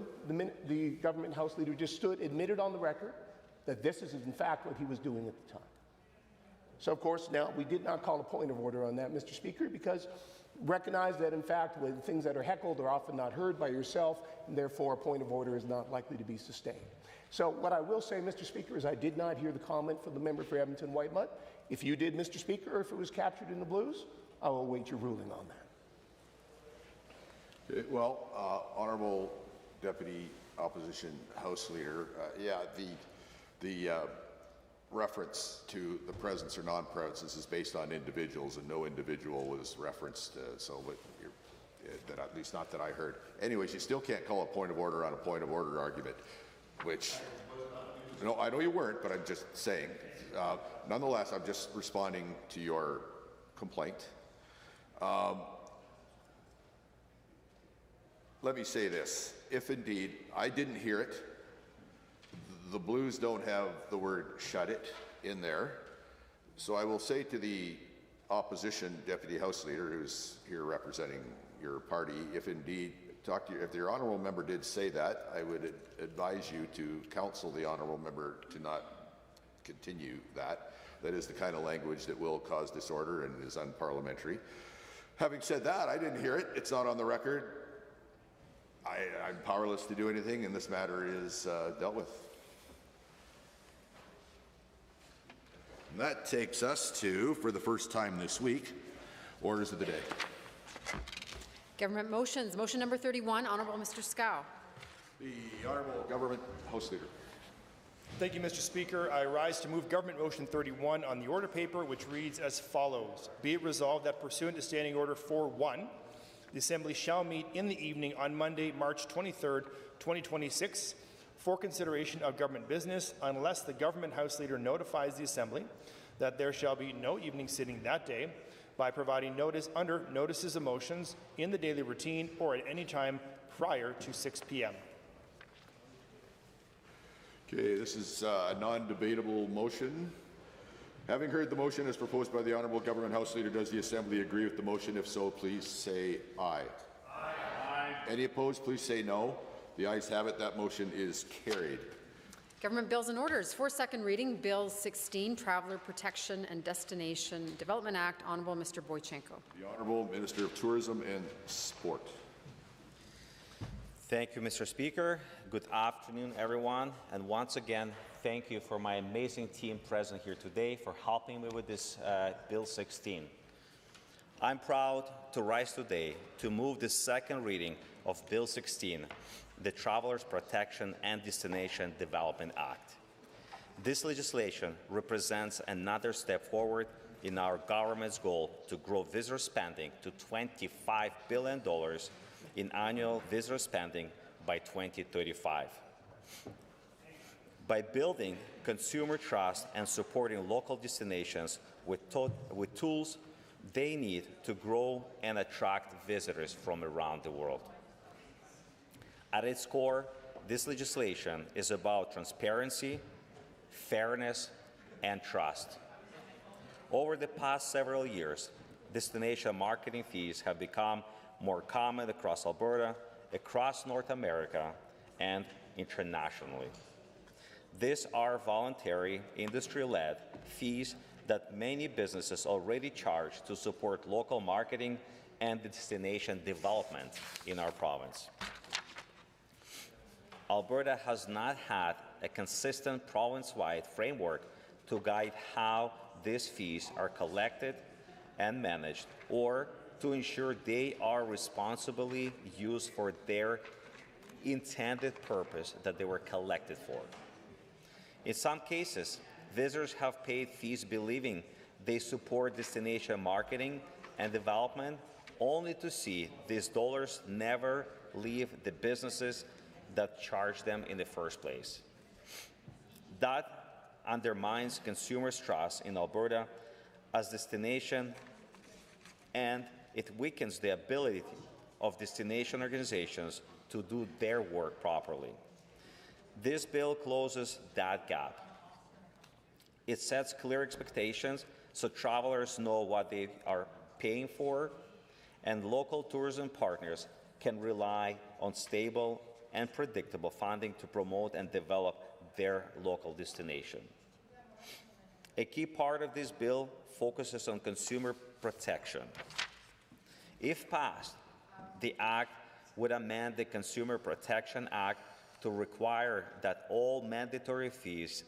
the Government House Leader just stood, admitted on the record that this is in fact what he was doing at the time. So of course, now we did not call a point of order on that, Mr. Speaker, because recognize that in fact when things that are heckled are often not heard by yourself, and therefore a point of order is not likely to be sustained. So what I will say, Mr. Speaker, is I did not hear the comment from the member for Edmonton-Whitemud. If you did, Mr. Speaker, or if it was captured in the Blues, I will await your ruling on that. Okay, well, Honourable Deputy Opposition House Leader, the reference to the presence or non-presence is based on individuals, and no individual was referenced, that at least not that I heard. Anyways, you still can't call a point of order on a point of order argument, which, no, I know you weren't, but I'm just saying. Nonetheless, I'm just responding to your complaint. Let me say this. If indeed I didn't hear it, the Blues don't have the word shut it in there. So I will say to the opposition Deputy House Leader, who's here representing your party, if indeed, if your honourable member did say that, I would advise you to counsel the honourable member to not continue that. That is the kind of language that will cause disorder and is unparliamentary. Having said that, I didn't hear it. It's not on the record. I'm powerless to do anything, and this matter is dealt with. And that takes us to, for the first time this week, orders of the day. Government motions. Motion number 31, Honourable Mr. Scow. The Honourable Government House Leader. Thank you, Mr. Speaker. I rise to move Government Motion 31 on the order paper, which reads as follows. Be it resolved that pursuant to Standing Order 4.1, the Assembly shall meet in the evening on Monday, March 23rd, 2026, for consideration of government business, unless the Government House Leader notifies the Assembly that there shall be no evening sitting that day, by providing notice under Notices of Motions in the daily routine or at any time prior to 6 p.m. Okay, this is a non-debatable motion. Having heard the motion as proposed by the Honourable Government House Leader, does the Assembly agree with the motion? If so, please say aye. Aye. Any opposed, please say no. The ayes have it. That motion is carried. Government bills and orders. For second reading, Bill 16, Traveller Protection and Destination Development Act. Honourable Mr. Boychenko. The Honourable Minister of Tourism and Sport. Thank you, Mr. Speaker. Good afternoon, everyone. And once again, thank you for my amazing team present here today for helping me with this Bill 16. I'm proud to rise today to move the second reading of Bill 16, the Travelers Protection and Destination Development Act. This legislation represents another step forward in our government's goal to grow visitor spending to $25 billion in annual visitor spending by 2035. By building consumer trust and supporting local destinations with tools they need to grow and attract visitors from around the world. At its core, this legislation is about transparency, fairness, and trust. Over the past several years, destination marketing fees have become more common across Alberta, across North America, and internationally. These are voluntary, industry-led fees that many businesses already charge to support local marketing and destination development in our province. Alberta has not had a consistent province-wide framework to guide how these fees are collected and managed, or to ensure they are responsibly used for their intended purpose that they were collected for. In some cases, visitors have paid fees believing they support destination marketing and development, only to see these dollars never leave the businesses that charge them in the first place. That undermines consumers' trust in Alberta as destination, and it weakens the ability of destination organizations to do their work properly. This bill closes that gap. It sets clear expectations so travelers know what they are paying for, and local tourism partners can rely on stable and predictable funding to promote and develop their local destination. A key part of this bill focuses on consumer protection. If passed, the Act would amend the Consumer Protection Act to require that all mandatory fees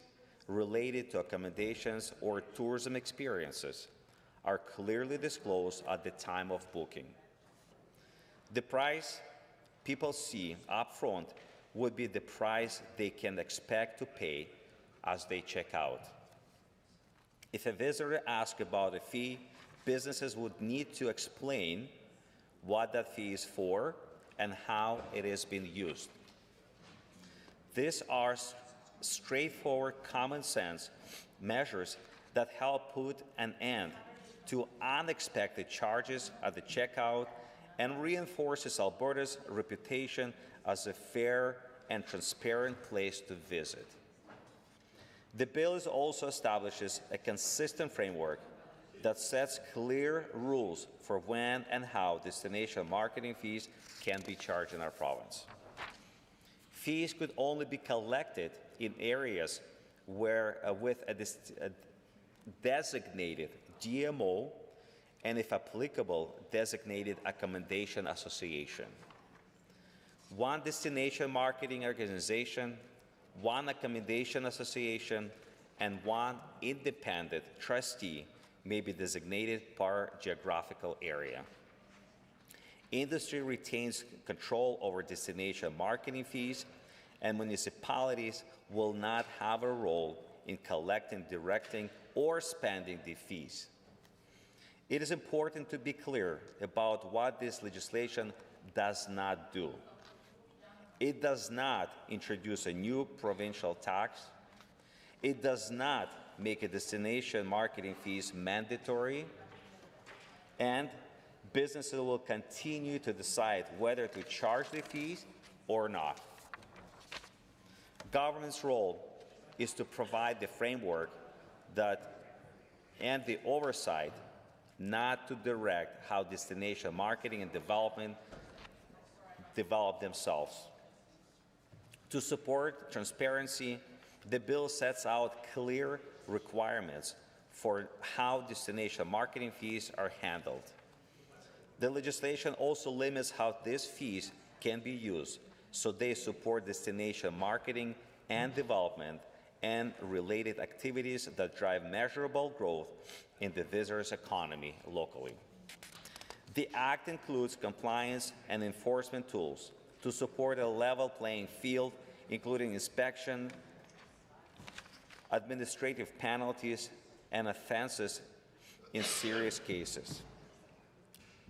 related to accommodations or tourism experiences are clearly disclosed at the time of booking. The price people see up front would be the price they can expect to pay as they check out. If a visitor asks about a fee, businesses would need to explain what that fee is for and how it is being used. These are straightforward, common sense measures that help put an end to unexpected charges at the checkout and reinforces Alberta's reputation as a fair and transparent place to visit. The bill also establishes a consistent framework that sets clear rules for when and how destination marketing fees can be charged in our province. Fees could only be collected in areas where with a designated DMO and, if applicable, designated accommodation association. One destination marketing organization, one accommodation association, and one independent trustee may be designated per geographical area. Industry retains control over destination marketing fees, and municipalities will not have a role in collecting, directing, or spending the fees. It is important to be clear about what this legislation does not do. It does not introduce a new provincial tax. It does not make a destination marketing fees mandatory, and businesses will continue to decide whether to charge the fees or not. Government's role is to provide the framework and the oversight, not to direct how destination marketing and development develop themselves. To support transparency, the bill sets out clear requirements for how destination marketing fees are handled. The legislation also limits how these fees can be used, so they support destination marketing and development and related activities that drive measurable growth in the visitor's economy locally. The Act includes compliance and enforcement tools to support a level playing field, including inspection, administrative penalties, and offenses in serious cases.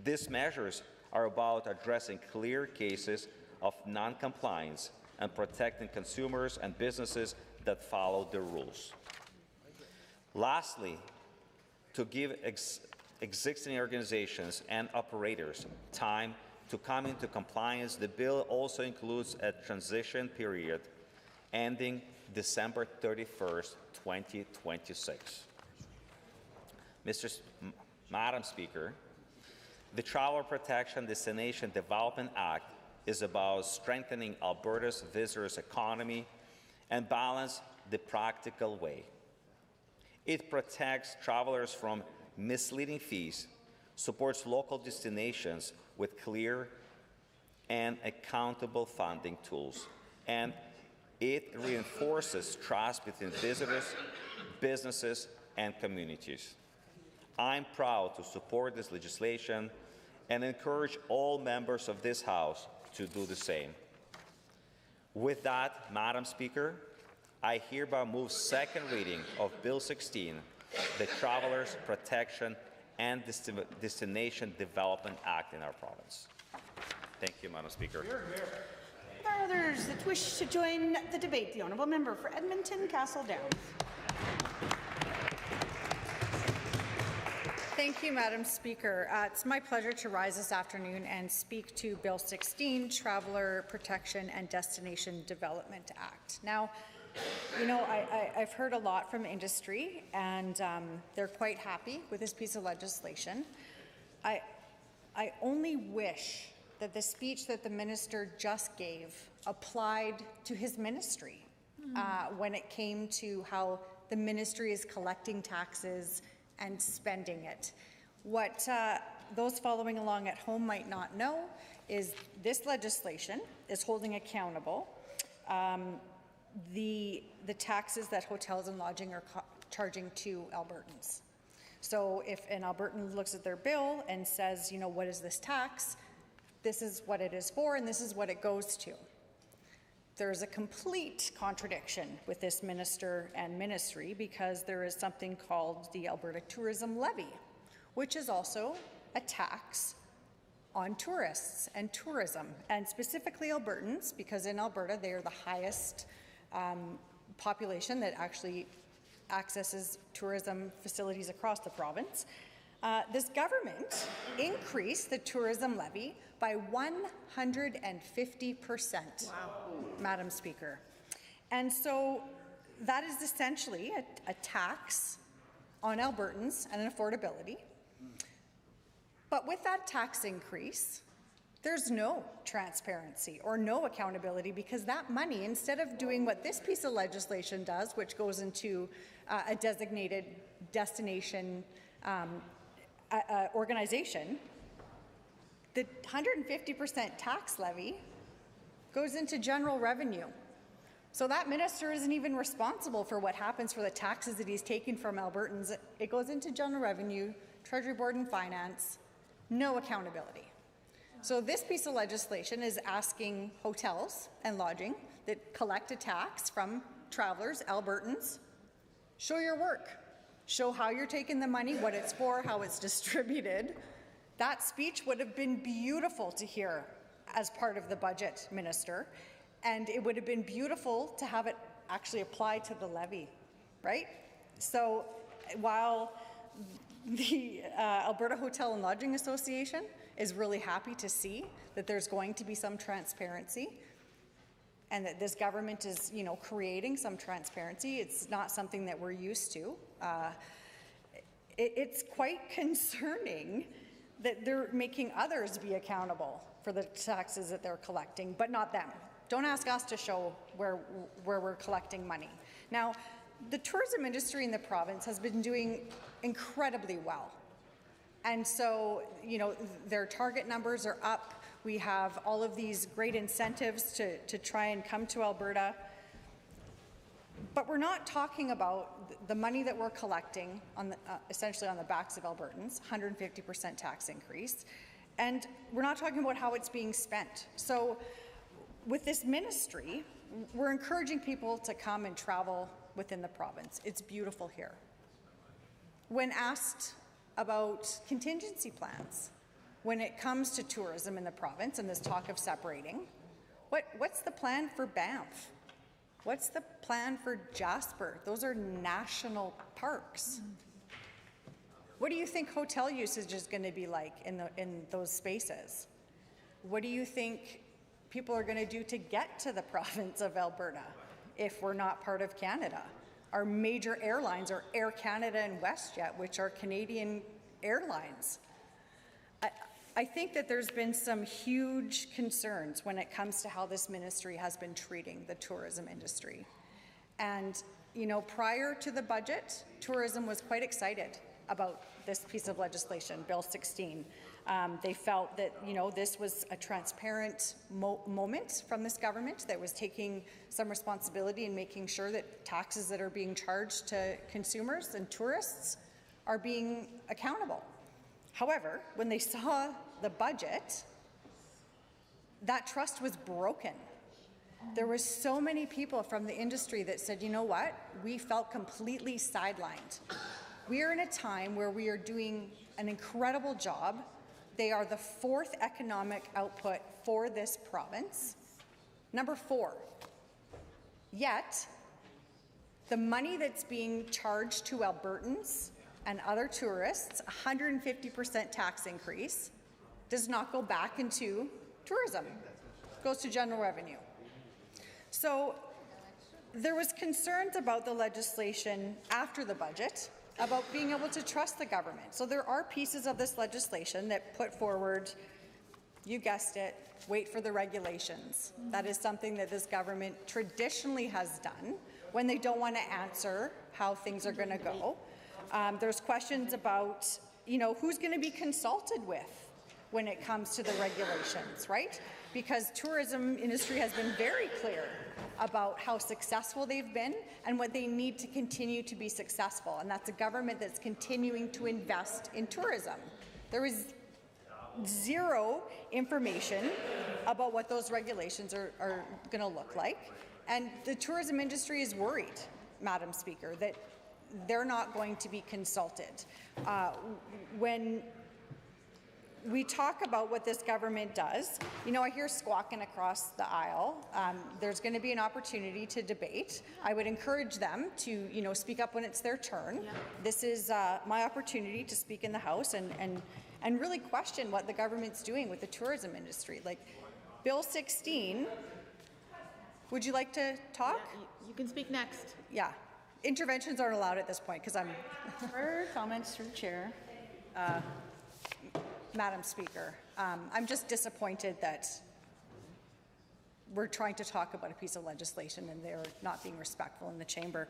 These measures are about addressing clear cases of non-compliance and protecting consumers and businesses that follow the rules. Lastly, to give existing organizations and operators time to come into compliance, the bill also includes a transition period ending December 31st, 2026. Madam Speaker, the Travel Protection Destination Development Act is about strengthening Alberta's visitors' economy and balance the practical way. It protects travelers from misleading fees, supports local destinations with clear and accountable funding tools, and it reinforces trust between visitors, businesses, and communities. I'm proud to support this legislation and encourage all members of this House to do the same. With that, Madam Speaker, I hereby move second reading of Bill 16, the Travelers Protection and Destination Development Act in our province. Thank you, Madam Speaker. Are there others that wish to join the debate? The Honourable Member for Edmonton Castle Downs. Thank you, Madam Speaker. It's my pleasure to rise this afternoon and speak to Bill 16, Traveller Protection and Destination Development Act. Now, you know, I've heard a lot from industry, and they're quite happy with this piece of legislation. I only wish that the speech that the minister just gave applied to his ministry when it came to how the ministry is collecting taxes and spending it. What those following along at home might not know is this legislation is holding accountable the taxes that hotels and lodging are charging to Albertans. So if an Albertan looks at their bill and says, you know, what is this tax? This is what it is for, and this is what it goes to. There's a complete contradiction with this minister and ministry, because there is something called the Alberta Tourism Levy, which is also a tax on tourists and tourism, and specifically Albertans, because in Alberta they are the highest population that actually accesses tourism facilities across the province. This government increased the tourism levy by 150%, wow. Madam Speaker. And so that is essentially a tax on Albertans and an affordability. But with that tax increase, there's no transparency or no accountability, because that money, instead of doing what this piece of legislation does, which goes into a designated destination organization, the 150% tax levy goes into general revenue. So that minister isn't even responsible for what happens for the taxes that he's taking from Albertans. It goes into general revenue, Treasury Board and Finance, no accountability. So this piece of legislation is asking hotels and lodging that collect a tax from travelers, Albertans, show your work. Show how you're taking the money, what it's for, how it's distributed. That speech would have been beautiful to hear as part of the budget, Minister, and it would have been beautiful to have it actually apply to the levy, right? So while the Alberta Hotel and Lodging Association is really happy to see that there's going to be some transparency and that this government is, you know, creating some transparency, it's not something that we're used to. It's quite concerning that they're making others be accountable for the taxes that they're collecting, but not them. Don't ask us to show where we're collecting money. Now, the tourism industry in the province has been doing incredibly well. And so, you know, their target numbers are up. We have all of these great incentives to try and come to Alberta. But we're not talking about the money that we're collecting on the, essentially on the backs of Albertans, 150% tax increase. And we're not talking about how it's being spent. So with this ministry, we're encouraging people to come and travel within the province. It's beautiful here. When asked about contingency plans, when it comes to tourism in the province and this talk of separating, what's the plan for Banff? What's the plan for Jasper? Those are national parks. What do you think hotel usage is going to be like in those spaces? What do you think people are going to do to get to the province of Alberta if we're not part of Canada? Our major airlines are Air Canada and WestJet, which are Canadian airlines. I think that there's been some huge concerns when it comes to how this ministry has been treating the tourism industry. And, you know, prior to the budget, tourism was quite excited about this piece of legislation, Bill 16. They felt that, this was a transparent moment from this government that was taking some responsibility and making sure that taxes that are being charged to consumers and tourists are being accountable. However, when they saw the budget, that trust was broken. There were so many people from the industry that said, you know what, we felt completely sidelined. We are in a time where we are doing an incredible job. They are the 4th economic output for this province. Number 4. Yet, the money that's being charged to Albertans and other tourists, 150% tax increase, does not go back into tourism. It goes to general revenue. So there was concerns about the legislation after the budget about being able to trust the government. So there are pieces of this legislation that put forward, you guessed it, wait for the regulations. That is something that this government traditionally has done when they don't want to answer how things are going to go. There's questions about, who's going to be consulted with when it comes to the regulations, right? Because tourism industry has been very clear about how successful they've been and what they need to continue to be successful. And that's a government that's continuing to invest in tourism. There is zero information about what those regulations are going to look like. And the tourism industry is worried, Madam Speaker, that they're not going to be consulted. When we talk about what this government does, I hear squawking across the aisle. There's going to be an opportunity to debate. I would encourage them to, speak up when it's their turn. Yeah. This is my opportunity to speak in the House and really question what the government's doing with the tourism industry. Like, Bill 16, would you like to talk? Yeah, you can speak next. Yeah. Interventions aren't allowed at this point because I'm... For comments through the chair. Madam Speaker, I'm just disappointed that we're trying to talk about a piece of legislation and they're not being respectful in the chamber.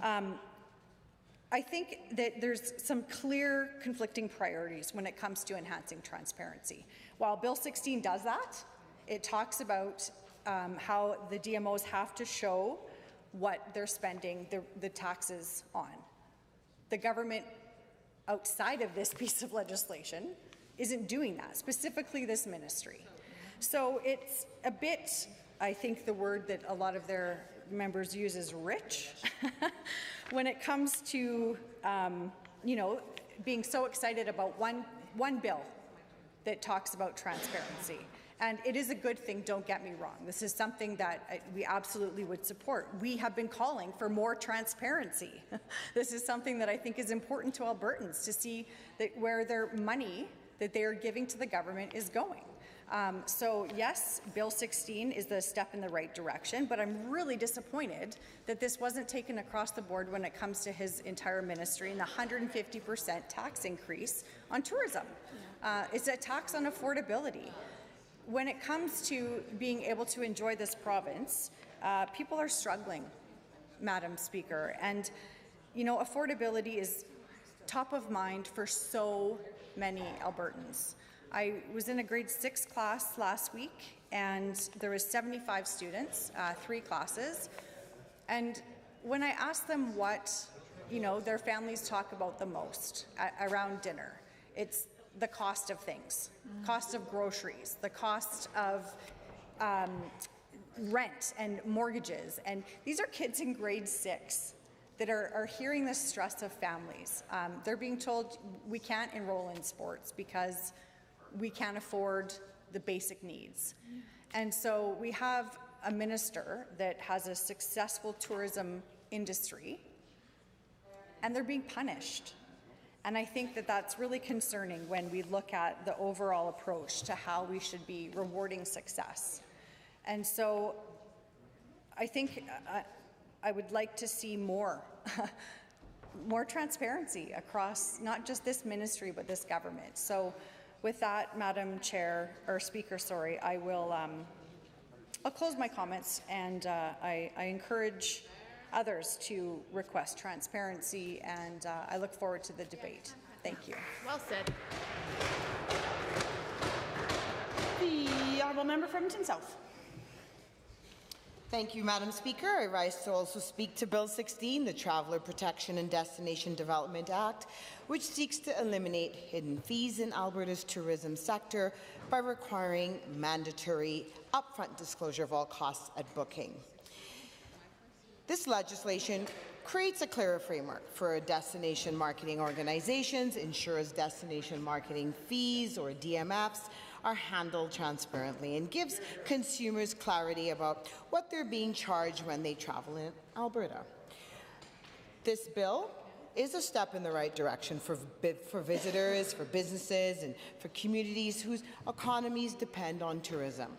I think that there's some clear conflicting priorities when it comes to enhancing transparency. While Bill 16 does that, it talks about how the DMOs have to show what they're spending the taxes on. The government outside of this piece of legislation isn't doing that, specifically this ministry. So it's a bit, I think the word that a lot of their members use is rich when it comes to, being so excited about one bill that talks about transparency. And it is a good thing, don't get me wrong. This is something that we absolutely would support. We have been calling for more transparency. This is something that I think is important to Albertans to see that where their money that they are giving to the government is going. So yes, Bill 16 is the step in the right direction, but I'm really disappointed that this wasn't taken across the board when it comes to his entire ministry and the 150% tax increase on tourism. It's a tax on affordability. When it comes to being able to enjoy this province, people are struggling, Madam Speaker, and affordability is top of mind for so many Albertans. I was in a grade 6 class last week, and there was 75 students, 3 classes, and when I asked them what their families talk about the most around dinner, it's the cost of things, cost of groceries, the cost of rent and mortgages, and these are kids in grade 6 that are hearing the stress of families. They're being told we can't enroll in sports because we can't afford the basic needs. And so we have a minister that has a successful tourism industry, and they're being punished. And I think that that's really concerning when we look at the overall approach to how we should be rewarding success. And so I think I would like to see more transparency across not just this ministry, but this government. So with that, Madam Chair, or Speaker, sorry, I'll close my comments, and I encourage others to request transparency, and I look forward to the debate. Thank you. Well said. The honourable member for Edmonton South. Thank you, Madam Speaker. I rise to also speak to Bill 16, the Traveller Protection and Destination Development Act, which seeks to eliminate hidden fees in Alberta's tourism sector by requiring mandatory upfront disclosure of all costs at booking. This legislation creates a clearer framework for destination marketing organizations, ensures destination marketing fees, or DMFs, are handled transparently, and gives consumers clarity about what they're being charged when they travel in Alberta. This bill is a step in the right direction for visitors, for businesses, and for communities whose economies depend on tourism.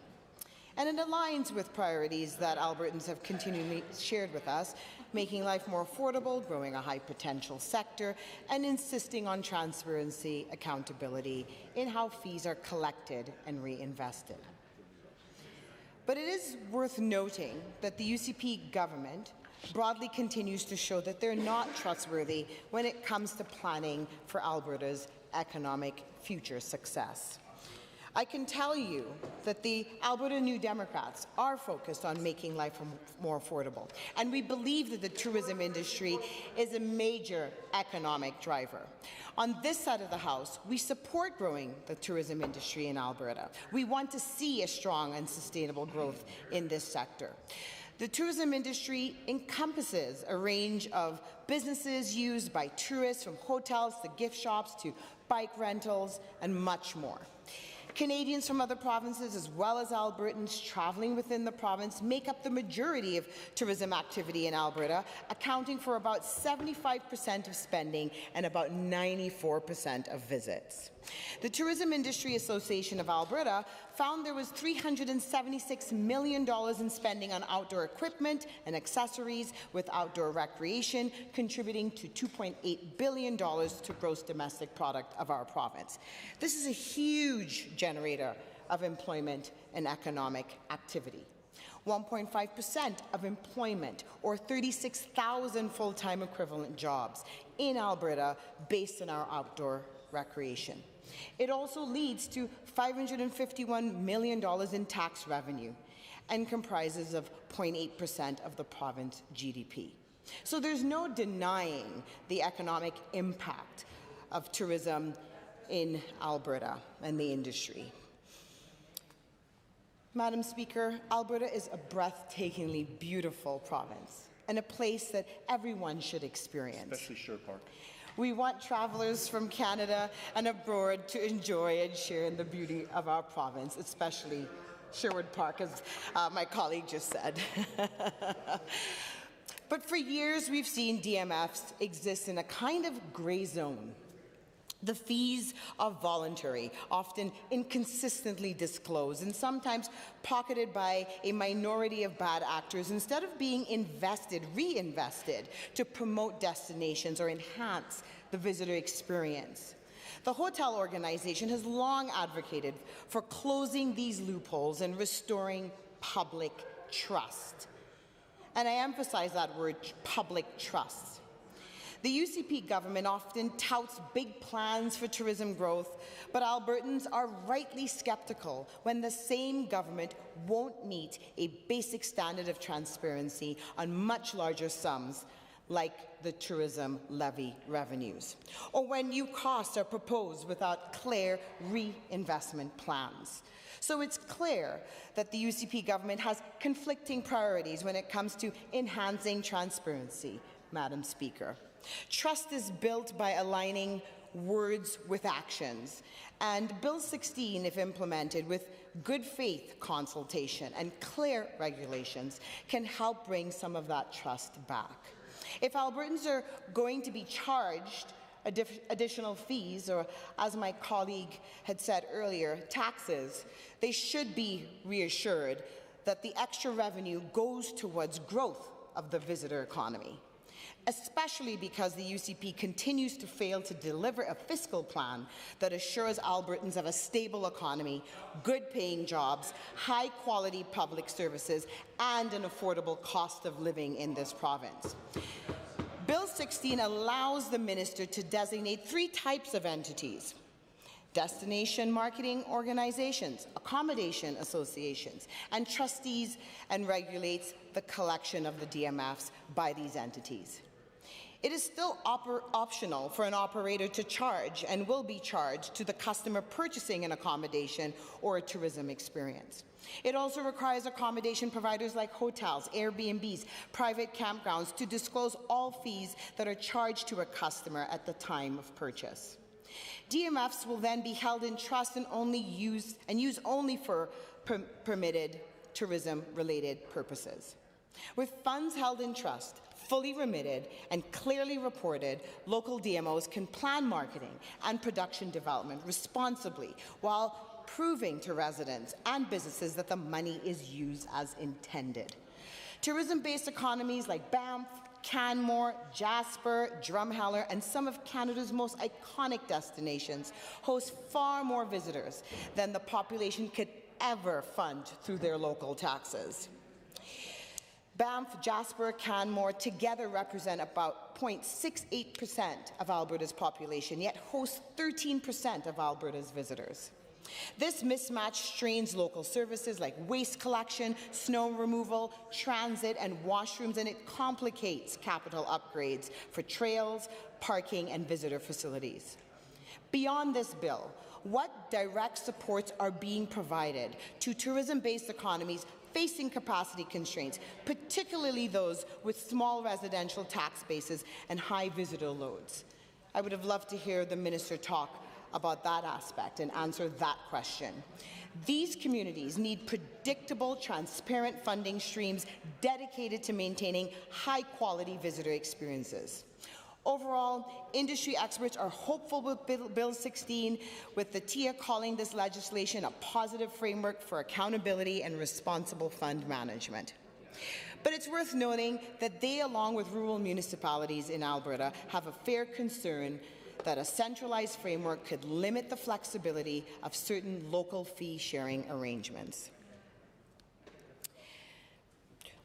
And it aligns with priorities that Albertans have continually shared with us, making life more affordable, growing a high-potential sector, and insisting on transparency, accountability in how fees are collected and reinvested. But it is worth noting that the UCP government broadly continues to show that they're not trustworthy when it comes to planning for Alberta's economic future success. I can tell you that the Alberta New Democrats are focused on making life more affordable, and we believe that the tourism industry is a major economic driver. On this side of the House, we support growing the tourism industry in Alberta. We want to see a strong and sustainable growth in this sector. The tourism industry encompasses a range of businesses used by tourists, from hotels to gift shops to bike rentals and much more. Canadians from other provinces, as well as Albertans traveling within the province, make up the majority of tourism activity in Alberta, accounting for about 75% of spending and about 94% of visits. The Tourism Industry Association of Alberta found there was $376 million in spending on outdoor equipment and accessories, with outdoor recreation contributing to $2.8 billion to gross domestic product of our province. This is a huge generator of employment and economic activity. 1.5% of employment, or 36,000 full-time equivalent jobs in Alberta based on our outdoor recreation. It also leads to $551 million in tax revenue and comprises of 0.8% of the province GDP. So there's no denying the economic impact of tourism in Alberta and the industry. Madam Speaker, Alberta is a breathtakingly beautiful province and a place that everyone should experience. Especially Sherwood Park. We want travelers from Canada and abroad to enjoy and share in the beauty of our province, especially Sherwood Park, as my colleague just said. But for years, we've seen DMFs exist in a kind of gray zone. The fees are voluntary, often inconsistently disclosed, and sometimes pocketed by a minority of bad actors instead of being reinvested to promote destinations or enhance the visitor experience. The hotel organization has long advocated for closing these loopholes and restoring public trust. And I emphasize that word, public trust. The UCP government often touts big plans for tourism growth, but Albertans are rightly skeptical when the same government won't meet a basic standard of transparency on much larger sums like the tourism levy revenues, or when new costs are proposed without clear reinvestment plans. So it's clear that the UCP government has conflicting priorities when it comes to enhancing transparency, Madam Speaker. Trust is built by aligning words with actions, and Bill 16, if implemented with good faith consultation and clear regulations, can help bring some of that trust back. If Albertans are going to be charged additional fees, or as my colleague had said earlier, taxes, they should be reassured that the extra revenue goes towards growth of the visitor economy. especially because the UCP continues to fail to deliver a fiscal plan that assures Albertans of a stable economy, good-paying jobs, high-quality public services, and an affordable cost of living in this province. Bill 16 allows the minister to designate 3 types of entities: destination marketing organizations, accommodation associations, and trustees, and regulates the collection of the DMFs by these entities. It is still optional for an operator to charge, and will be charged, to the customer purchasing an accommodation or a tourism experience. It also requires accommodation providers like hotels, Airbnbs, private campgrounds to disclose all fees that are charged to a customer at the time of purchase. DMFs will then be held in trust and used only for permitted tourism-related purposes. With funds held in trust, fully remitted, and clearly reported, local DMOs can plan marketing and production development responsibly while proving to residents and businesses that the money is used as intended. Tourism-based economies like Banff, Canmore, Jasper, Drumheller, and some of Canada's most iconic destinations host far more visitors than the population could ever fund through their local taxes. Banff, Jasper, Canmore together represent about 0.68% of Alberta's population, yet host 13% of Alberta's visitors. This mismatch strains local services like waste collection, snow removal, transit, and washrooms, and it complicates capital upgrades for trails, parking, and visitor facilities. Beyond this bill, what direct supports are being provided to tourism-based economies facing capacity constraints, particularly those with small residential tax bases and high visitor loads? I would have loved to hear the minister talk about that aspect and answer that question. These communities need predictable, transparent funding streams dedicated to maintaining high-quality visitor experiences. Overall, industry experts are hopeful with Bill 16, with the TIA calling this legislation a positive framework for accountability and responsible fund management. But it's worth noting that they, along with rural municipalities in Alberta, have a fair concern that a centralized framework could limit the flexibility of certain local fee-sharing arrangements.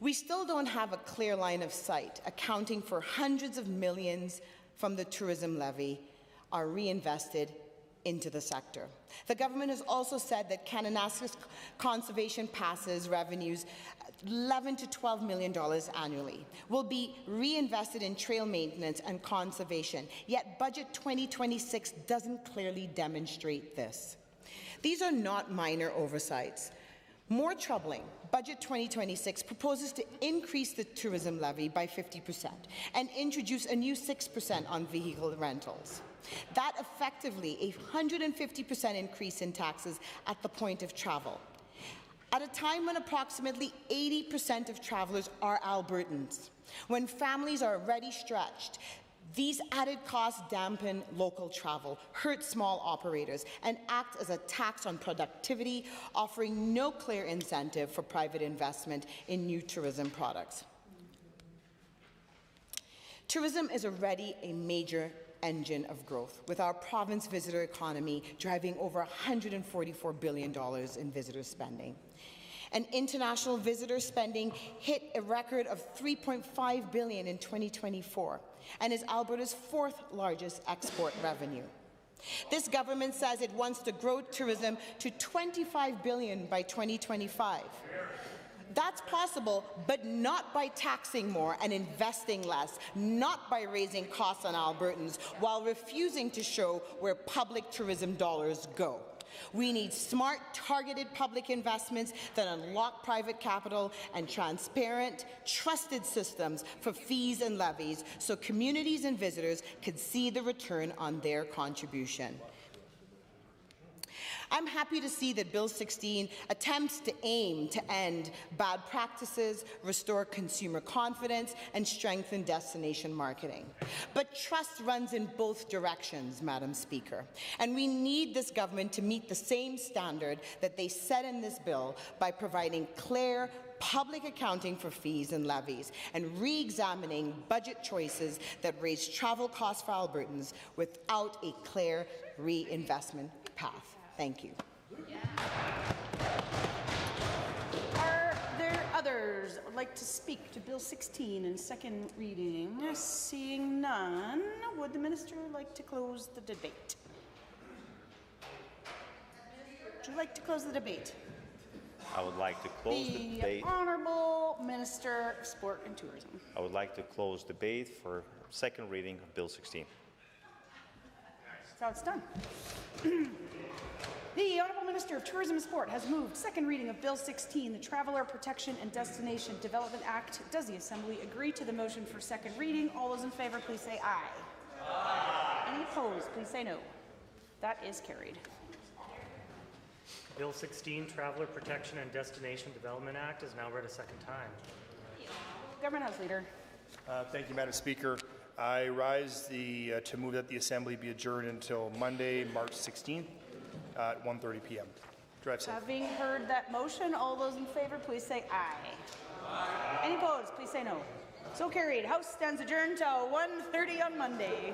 We still don't have a clear line of sight accounting for hundreds of millions from the tourism levy are reinvested into the sector. The government has also said that Kananaskis Conservation Passes revenues $11 to $12 million annually will be reinvested in trail maintenance and conservation, yet Budget 2026 doesn't clearly demonstrate this. These are not minor oversights. More troubling, Budget 2026 proposes to increase the tourism levy by 50% and introduce a new 6% on vehicle rentals. That effectively a 150% increase in taxes at the point of travel. At a time when approximately 80% of travelers are Albertans, when families are already stretched, these added costs dampen local travel, hurt small operators, and act as a tax on productivity, offering no clear incentive for private investment in new tourism products. Tourism is already a major engine of growth, with our province visitor economy driving over $144 billion in visitor spending. And international visitor spending hit a record of $3.5 billion in 2024 and is Alberta's 4th largest export revenue. This government says it wants to grow tourism to $25 billion by 2025. That's possible, but not by taxing more and investing less, not by raising costs on Albertans, while refusing to show where public tourism dollars go. We need smart, targeted public investments that unlock private capital and transparent, trusted systems for fees and levies so communities and visitors can see the return on their contribution. I'm happy to see that Bill 16 attempts to aim to end bad practices, restore consumer confidence, and strengthen destination marketing. But trust runs in both directions, Madam Speaker, and we need this government to meet the same standard that they set in this bill by providing clear, public accounting for fees and levies, and re-examining budget choices that raise travel costs for Albertans without a clear reinvestment path. Thank you. Are there others that would like to speak to Bill 16 in second reading? Seeing none, would the minister like to close the debate? Would you like to close the debate? I would like to close the debate. Honourable Minister of Sport and Tourism. I would like to close debate for second reading of Bill 16. That's how it's done. The Honourable Minister of Tourism and Sport has moved second reading of Bill 16, the Traveller Protection and Destination Development Act. Does the Assembly agree to the motion for second reading? All those in favour, please say aye. Aye. Any opposed, please say no. That is carried. Bill 16, Traveller Protection and Destination Development Act is now read a second time. Government House Leader. Thank you, Madam Speaker. I rise to move that the Assembly be adjourned until Monday, March 16th at 1:30 p.m. Drive safe. Having heard that motion, all those in favour, please say aye. Aye. Any opposed, please say no. So carried. House stands adjourned till 1:30 on Monday.